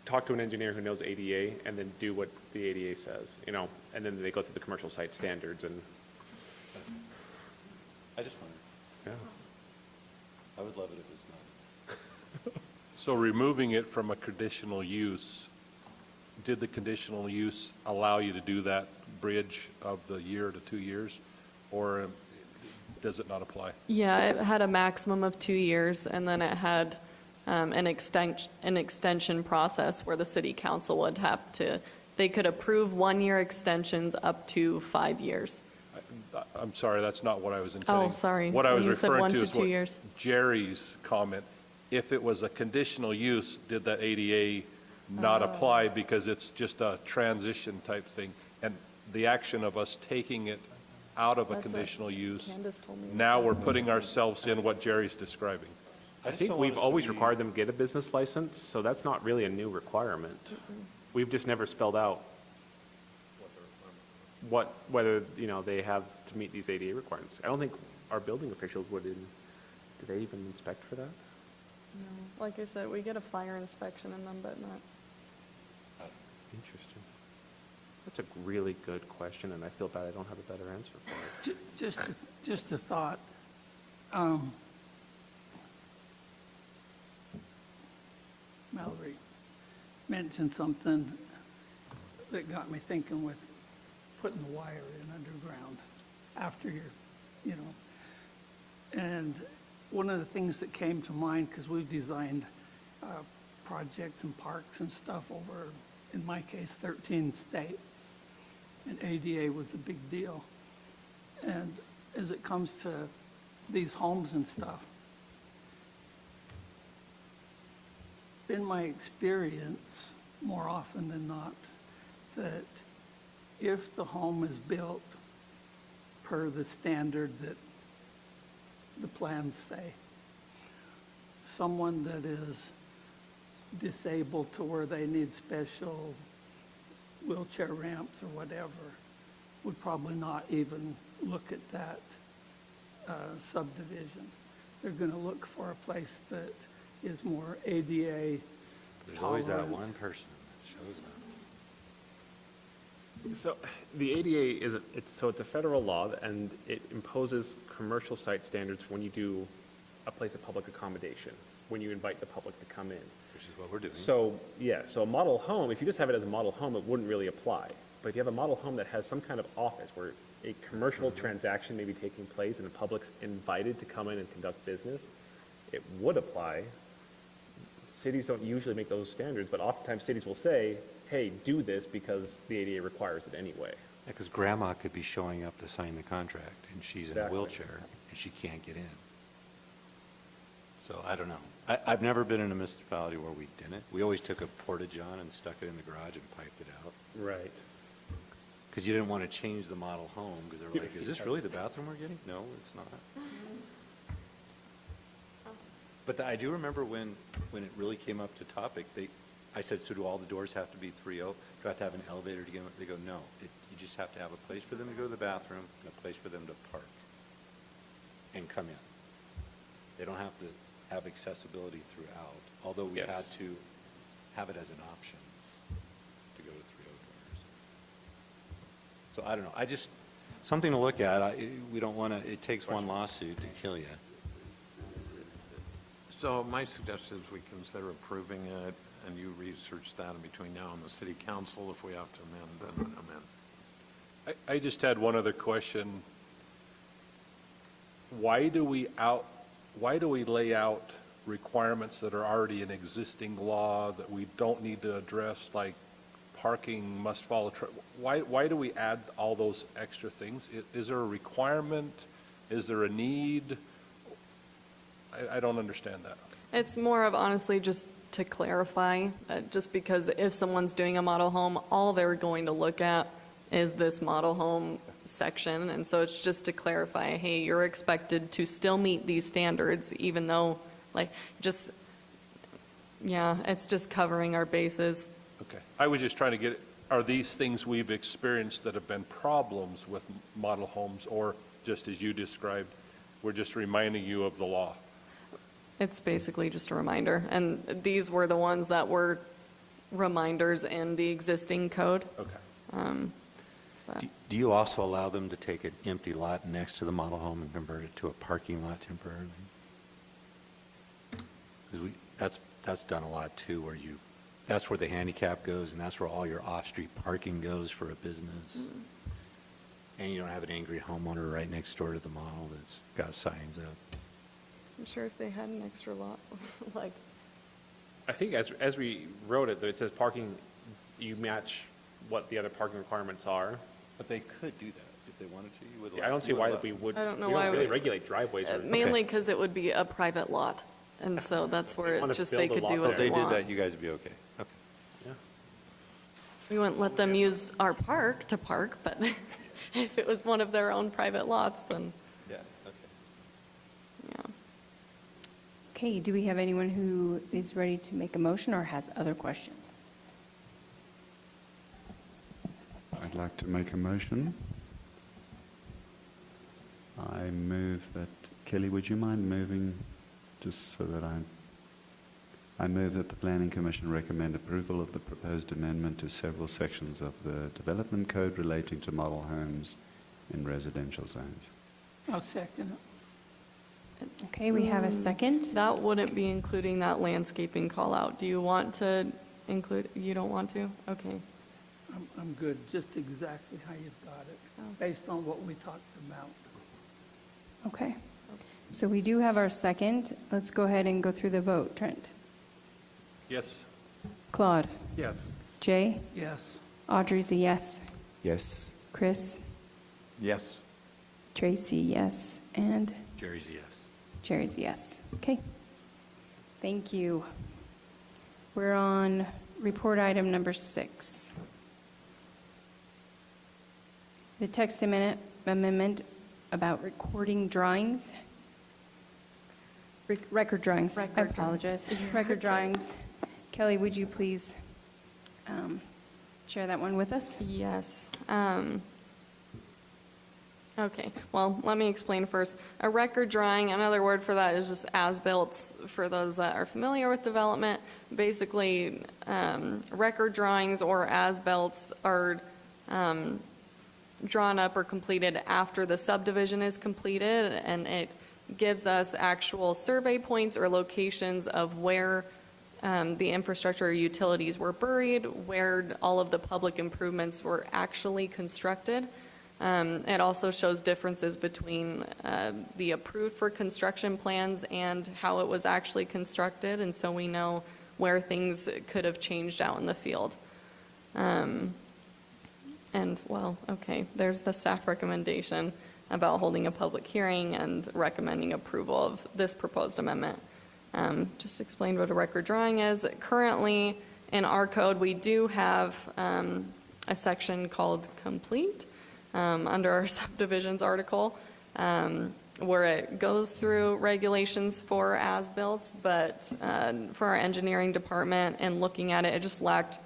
talk to an engineer who knows ADA and then do what the ADA says, you know, and then they go through the commercial site standards and, I just wondered. yeah. I would love it if it's not. So removing it from a conditional use, did the conditional use allow you to do that bridge of the year to 2 years? Or does it not apply? Yeah, it had a maximum of 2 years, and then it had an extension process where the city council would have to, they could approve 1-year extensions up to 5 years. I'm sorry, that's not what I was intending. Oh, sorry. What I was You said referring 1 to to is 2 what years. Jerry's comment. If it was a conditional use, did that ADA not apply because it's just a transition type thing? And the action of us taking it out of a That's what conditional use, Candace told me. now we're putting ourselves in what Jerry's describing. I just think don't want we've us to always be- required them to get a business license, so that's not really a new requirement. We've just never spelled out whether, you know, they have to meet these ADA requirements. I don't think our building officials do they even inspect for that? No. Like I said, we get a fire inspection in them, but not. Interesting. That's a really good question, and I feel bad I don't have a better answer for it. Just a thought. Mallory mentioned something that got me thinking with putting the wire in underground after you're, you know. And one of the things that came to mind, because we've designed projects and parks and stuff over, in my case, 13 states, and ADA was a big deal. And as it comes to these homes and stuff, been my experience more often than not that if the home is built per the standard that the plans say, someone that is disabled to where they need special wheelchair ramps or whatever would probably not even look at that subdivision. They're going to look for a place that is more ADA There's always that tolerant. one person that shows up. So the ADA is, it's a federal law, and it imposes commercial site standards when you do a place of public accommodation, when you invite the public to come in. Which is what we're doing. So, yeah, so a model home, if you just have it as a model home, it wouldn't really apply. But if you have a model home that has some kind of office where a commercial transaction may be taking place and the public's invited to come in and conduct business, it would apply. Cities don't usually make those standards, but oftentimes cities will say, hey, do this because the ADA requires it anyway. Because grandma could be showing up to sign the contract, and she's in a Exactly. wheelchair, and she can't get in. So I don't know. I've never been in a municipality where we didn't. We always took a porta-john and stuck it in the garage and piped it out. Right. Because you didn't want to change the model home, because they were like, is this really the bathroom we're getting? No, it's not. But I do remember when it really came up to topic, I said, so do all the doors have to be 3.0? Do I have to have an elevator to get them? They go, no. You just have to have a place for them to go to the bathroom and a place for them to park and come in. They don't have to have accessibility throughout, although we Yes. had to have it as an option to go to 3.0 doors. So I don't know. Something to look at. We don't want to, it takes one lawsuit to kill you. So my suggestion is we consider approving it, and you research that in between now and the city council. If we have to amend, then amend. I just had one other question. Why do we lay out requirements that are already in existing law that we don't need to address, like parking must follow? Why do we add all those extra things? Is there a requirement? Is there a need? I don't understand that. It's more of honestly just to clarify, just because if someone's doing a model home, all they're going to look at is this model home section. And so it's just to clarify, hey, you're expected to still meet these standards, even though, like, just, yeah, it's just covering our bases. Okay. I was just trying to get, are these things we've experienced that have been problems with model homes, or just as you described, we're just reminding you of the law? It's basically just a reminder. And these were the ones that were reminders in the existing code. Okay. Do you also allow them to take an empty lot next to the model home and convert it to a parking lot temporarily? 'Cause that's done a lot too, where that's where the handicap goes, and that's where all your off-street parking goes for a business. And you don't have an angry homeowner right next door to the model that's got signs up. I'm sure if they had an extra lot, like, I think as we wrote it, though, it says parking, you match what the other parking requirements are. But they could do that if they wanted to. You would Yeah, I don't see why we would. I don't know we why don't really we- regulate driveways. or- mainly because it would be a private lot. And so that's where wanna it's just build they a could lot do there. what If they they did want. that, you guys would be okay. Okay. Yeah. We wouldn't let them use our park to park, but if it was one of their own private lots, then, Yeah, okay. yeah. Okay, do we have anyone who is ready to make a motion or has other questions? I'd like to make a motion. I move that, Kelly, would you mind moving, just so that I move that the Planning Commission recommend approval of the proposed amendment to several sections of the Development Code relating to model homes in residential zones. I'll second it. Okay, we have a second. That wouldn't be including that landscaping call-out. Do you want to include, you don't want to? Okay. I'm good, just exactly how you've got it, based on what we talked about. Okay. So we do have our second. Let's go ahead and go through the vote. Trent? Yes. Claude? Yes. Jay? Yes. Audrey's a yes. Yes. Chris? Yes. Tracy, yes. And Jerry's a yes. Jerry's a yes. Okay. Thank you. We're on report item number 6. The text amendment about recording drawings. Record drawings. I Record drawings. apologize. Record drawings. Kelly, would you please share that one with us? Yes. Okay, well, let me explain first. A record drawing, another word for that is just as-built for those that are familiar with development. Basically, record drawings or as-built are drawn up or completed after the subdivision is completed, and it gives us actual survey points or locations of where the infrastructure or utilities were buried, where all of the public improvements were actually constructed. It also shows differences between the approved for construction plans and how it was actually constructed, and so we know where things could have changed out in the field. And, well, okay, there's the staff recommendation about holding a public hearing and recommending approval of this proposed amendment. Just explained what a record drawing is. Currently, in our code, we do have a section called complete under our subdivisions article, where it goes through regulations for as-built, but for our engineering department and looking at it, it just lacked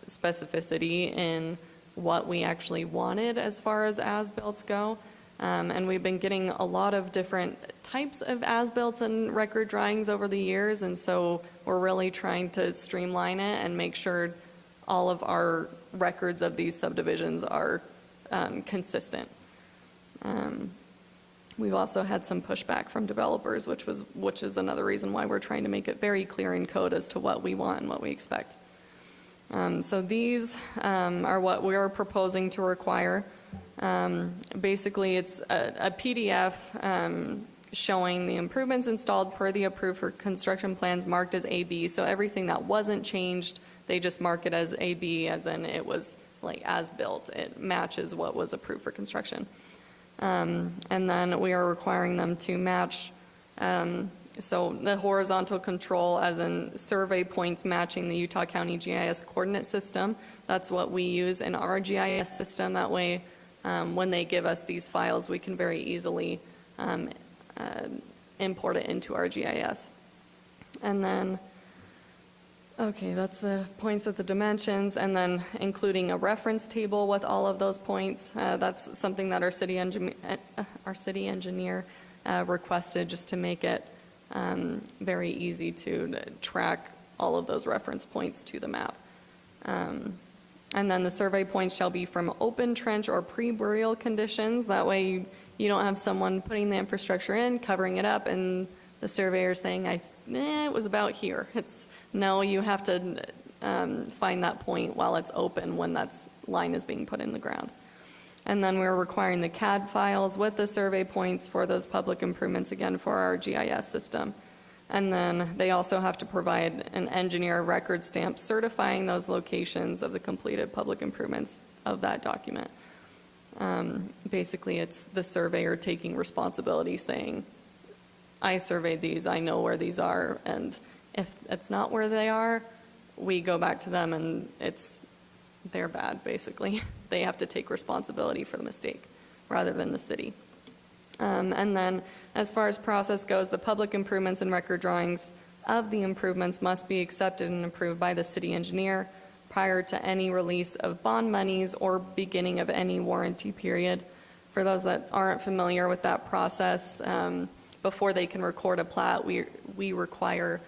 specificity in what we actually wanted as far as-builts go. And we've been getting a lot of different types of as-built and record drawings over the years, and so we're really trying to streamline it and make sure all of our records of these subdivisions are consistent. We've also had some pushback from developers, which is another reason why we're trying to make it very clear in code as to what we want and what we expect. So these are what we're proposing to require. Basically, it's a PDF showing the improvements installed per the approved for construction plans marked as AB. So everything that wasn't changed, they just mark it as AB, as in it was like as built. It matches what was approved for construction. And then we are requiring them to match, so the horizontal control, as in survey points matching the Utah County GIS coordinate system. That's what we use in our GIS system. That way, when they give us these files, we can very easily import it into our GIS. And then, okay, that's the points with the dimensions, and then including a reference table with all of those points. That's something that our city engineer requested, just to make it very easy to track all of those reference points to the map. And then the survey points shall be from open trench or pre-burial conditions. That way you don't have someone putting the infrastructure in, covering it up, and the surveyor saying, it was about here. No, you have to find that point while it's open when that line is being put in the ground. And then we're requiring the CAD files with the survey points for those public improvements, again, for our GIS system. And then they also have to provide an engineer record stamp certifying those locations of the completed public improvements of that document. Basically, it's the surveyor taking responsibility, saying, I surveyed these, I know where these are, and if it's not where they are, we go back to them and they're bad, basically. They have to take responsibility for the mistake rather than the city. And then, as far as process goes, the public improvements and record drawings of the improvements must be accepted and approved by the city engineer prior to any release of bond monies or beginning of any warranty period. For those that aren't familiar with that process, before they can record a plat, we require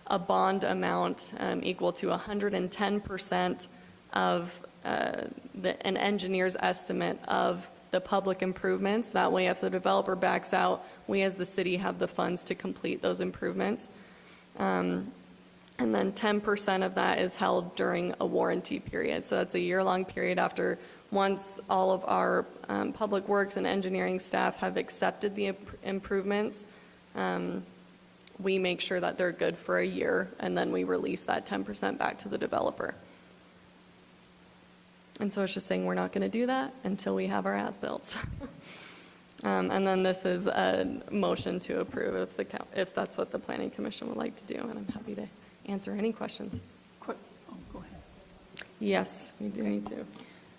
a bond amount equal to 110% of an engineer's estimate of the public improvements. That way, if the developer backs out, we as the city have the funds to complete those improvements. And then 10% of that is held during a warranty period. So that's a year-long period after, once all of our public works and engineering staff have accepted the improvements, we make sure that they're good for a year, and then we release that 10% back to the developer. And so it's just saying we're not going to do that until we have our as-built. And then this is a motion to approve if that's what the Planning Commission would like to do, and I'm happy to answer any questions. Go ahead. Yes, we do need to.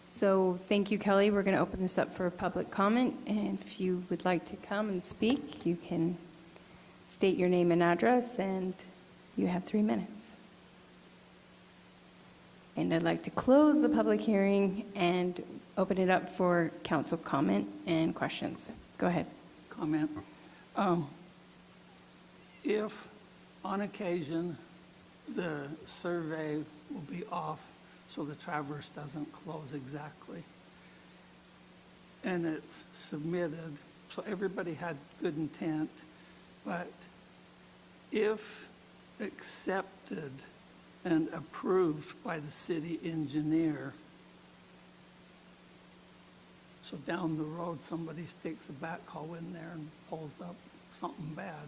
So thank you, Kelly. We're going to open this up for public comment, and if you would like to come and speak, you can state your name and address, and you have 3 minutes. And I'd like to close the public hearing and open it up for council comment and questions. Go ahead. Comment. If on occasion the survey will be off so the traverse doesn't close exactly, and it's submitted, so everybody had good intent, but if accepted and approved by the city engineer, so down the road, somebody sticks a backhoe in there and pulls up something bad.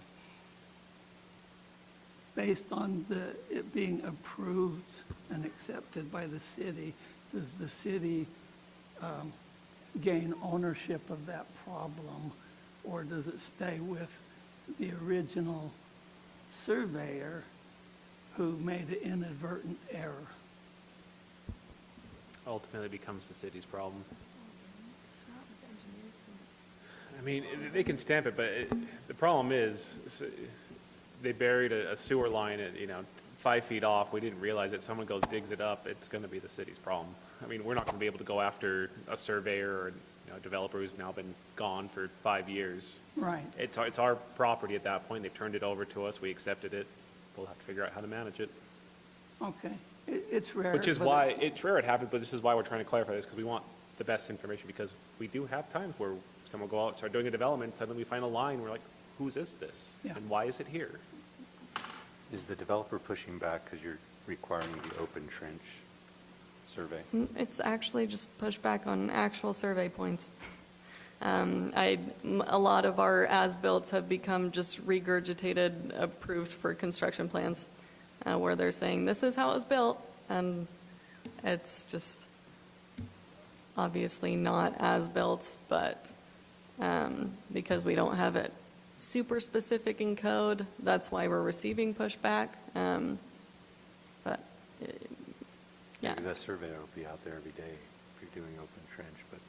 Based on it being approved and accepted by the city, does the city gain ownership of that problem, or does it stay with the original surveyor who made an inadvertent error? Ultimately becomes the city's problem. I mean, they can stamp it, but the problem is they buried a sewer line at, 5 feet off. We didn't realize it. Someone goes, digs it up. It's going to be the city's problem. I mean, we're not going to be able to go after a surveyor or a developer who's now been gone for 5 years. Right. It's our property at that point. They've turned it over to us. We accepted it. We'll have to figure out how to manage it. Okay. It's rare. Which is but why, it's rare it happens, but this is why we're trying to clarify this, because we want the best information, because we do have times where someone will go out, start doing a development, suddenly we find a line, we're like, whose is this? Yeah. And why is it here? Is the developer pushing back because you're requiring the open trench survey? It's actually just pushback on actual survey points. A lot of our as-builts have become just regurgitated, approved for construction plans, where they're saying, this is how it was built, and it's just obviously not as-built, but because we don't have it super specific in code, that's why we're receiving pushback. But, yeah. Because that surveyor will be out there every day if you're doing open trench, but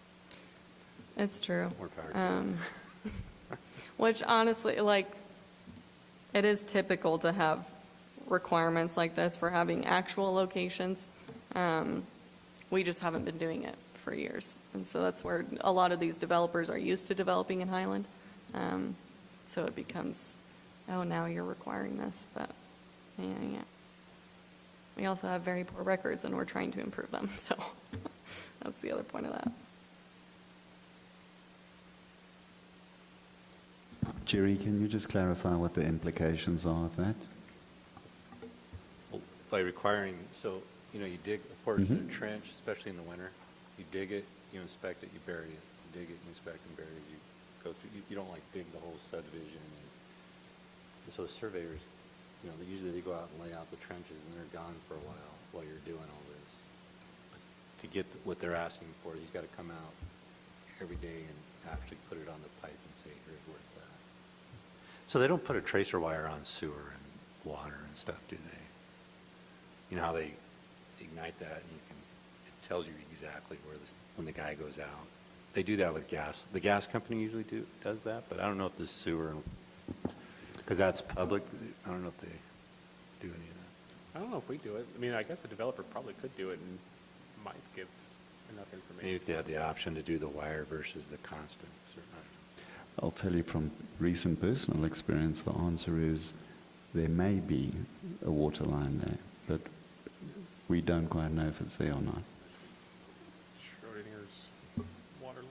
It's true. more power to them. Which honestly, it is typical to have requirements like this for having actual locations. We just haven't been doing it for years. And so that's where a lot of these developers are used to developing in Highland. So it becomes, oh, now you're requiring this, but, yeah. we also have very poor records and we're trying to improve them, so that's the other point of that. Jerry, can you just clarify what the implications are of that? Well, by requiring, so, you know, you dig a portion of a trench, especially in the winter, you dig it, you inspect it, you bury it. You dig it, you inspect and bury it, you go through, you don't like dig the whole subdivision. And so the surveyors, you know, usually they go out and lay out the trenches and they're gone for a while you're doing all this. But to get what they're asking for, he's got to come out every day and actually put it on the pipe and say, here's where it's at. So they don't put a tracer wire on sewer and water and stuff, do they? You know how they ignite that and it tells you exactly where when the guy goes out. They do that with gas. The gas company usually does that, but I don't know if the sewer, because that's public, I don't know if they do any of that. I don't know if we do it. I mean, I guess the developer probably could do it and might give enough information. Maybe if they had the option to do the wire versus the constant. I'll tell you from recent personal experience, the answer is there may be a water line there, but we don't quite know if it's there or not. Schrodinger's water line.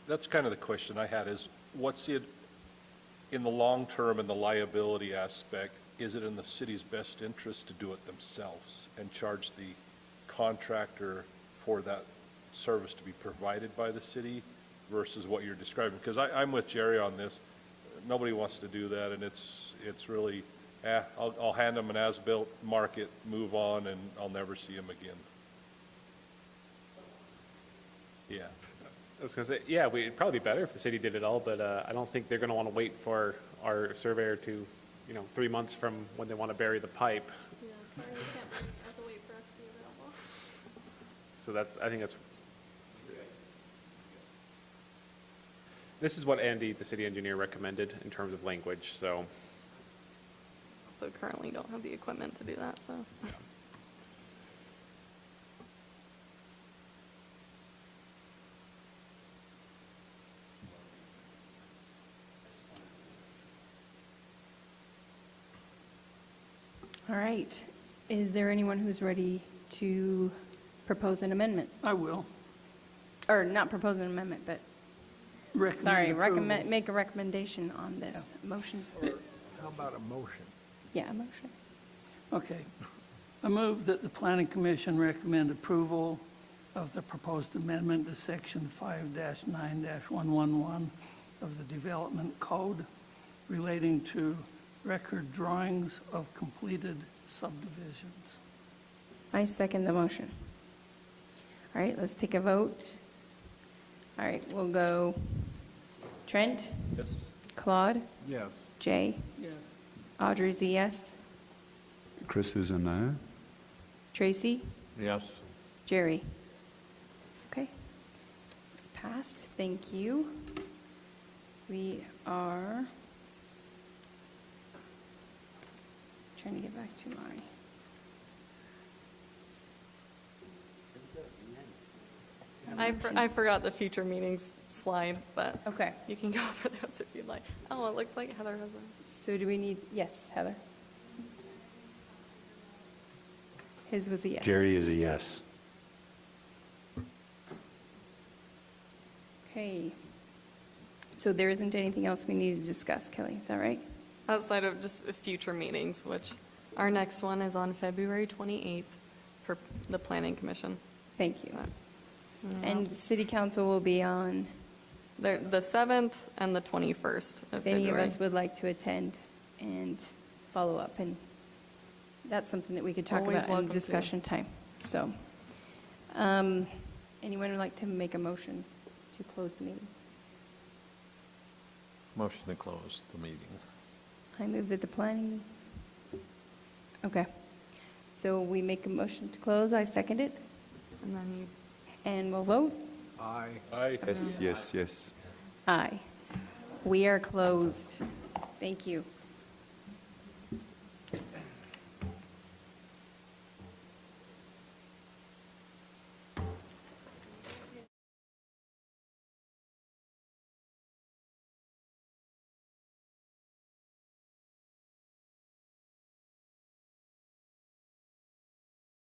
That's kind of the question I had is, what's it, in the long term and the liability aspect, is it in the city's best interest to do it themselves and charge the contractor for that service to be provided by the city versus what you're describing? Because I'm with Jerry on this. Nobody wants to do that, and it's really, I'll hand them an as-built, mark it, move on, and I'll never see them again. Yeah. I was going to say, yeah, it'd probably be better if the city did it all, but I don't think they're going to want to wait for our surveyor to, 3 months from when they want to bury the pipe. Yeah, sorry, you can't have to wait for us to be available. So I think that's, this is what Andy, the city engineer, recommended in terms of language, so. So currently don't have the equipment to do that, so. All right. Is there anyone who's ready to propose an amendment? I will. Or not propose an amendment, but, sorry, approval. make a recommendation on this motion. How about a motion? Yeah, a motion. Okay. I move that the Planning Commission recommend approval of the proposed amendment to Section 5-9-111 of the Development Code relating to record drawings of completed subdivisions. I second the motion. All right, let's take a vote. All right, we'll go Trent, Yes. Claude, Yes. Jay, Yes. Audrey's a yes, Chris is a no. Tracy, Yes. Jerry. Okay, it's passed. Thank you. We are trying to get back to my. I forgot the future meetings slide, but Okay, you can go over those if you'd like. Oh, it looks like Heather has a. so do we need, yes, Heather? His was a yes. Jerry is a yes. Okay. So there isn't anything else we need to discuss, Kelly, is that right? Outside of just future meetings, which our next one is on February 28th for the Planning Commission. Thank you. Yeah. And city council will be on, The 7th and the 21st of if any of February. us would like to attend and follow up, and that's something that we could talk Always about in welcome to. discussion time. So, anyone would like to make a motion to close the meeting? Motion to close the meeting. I move that the planning, okay. So we make a motion to close, I second it, And then you, and we'll vote. Aye. Aye. Yes, yes, yes. Aye. We are closed. Thank you.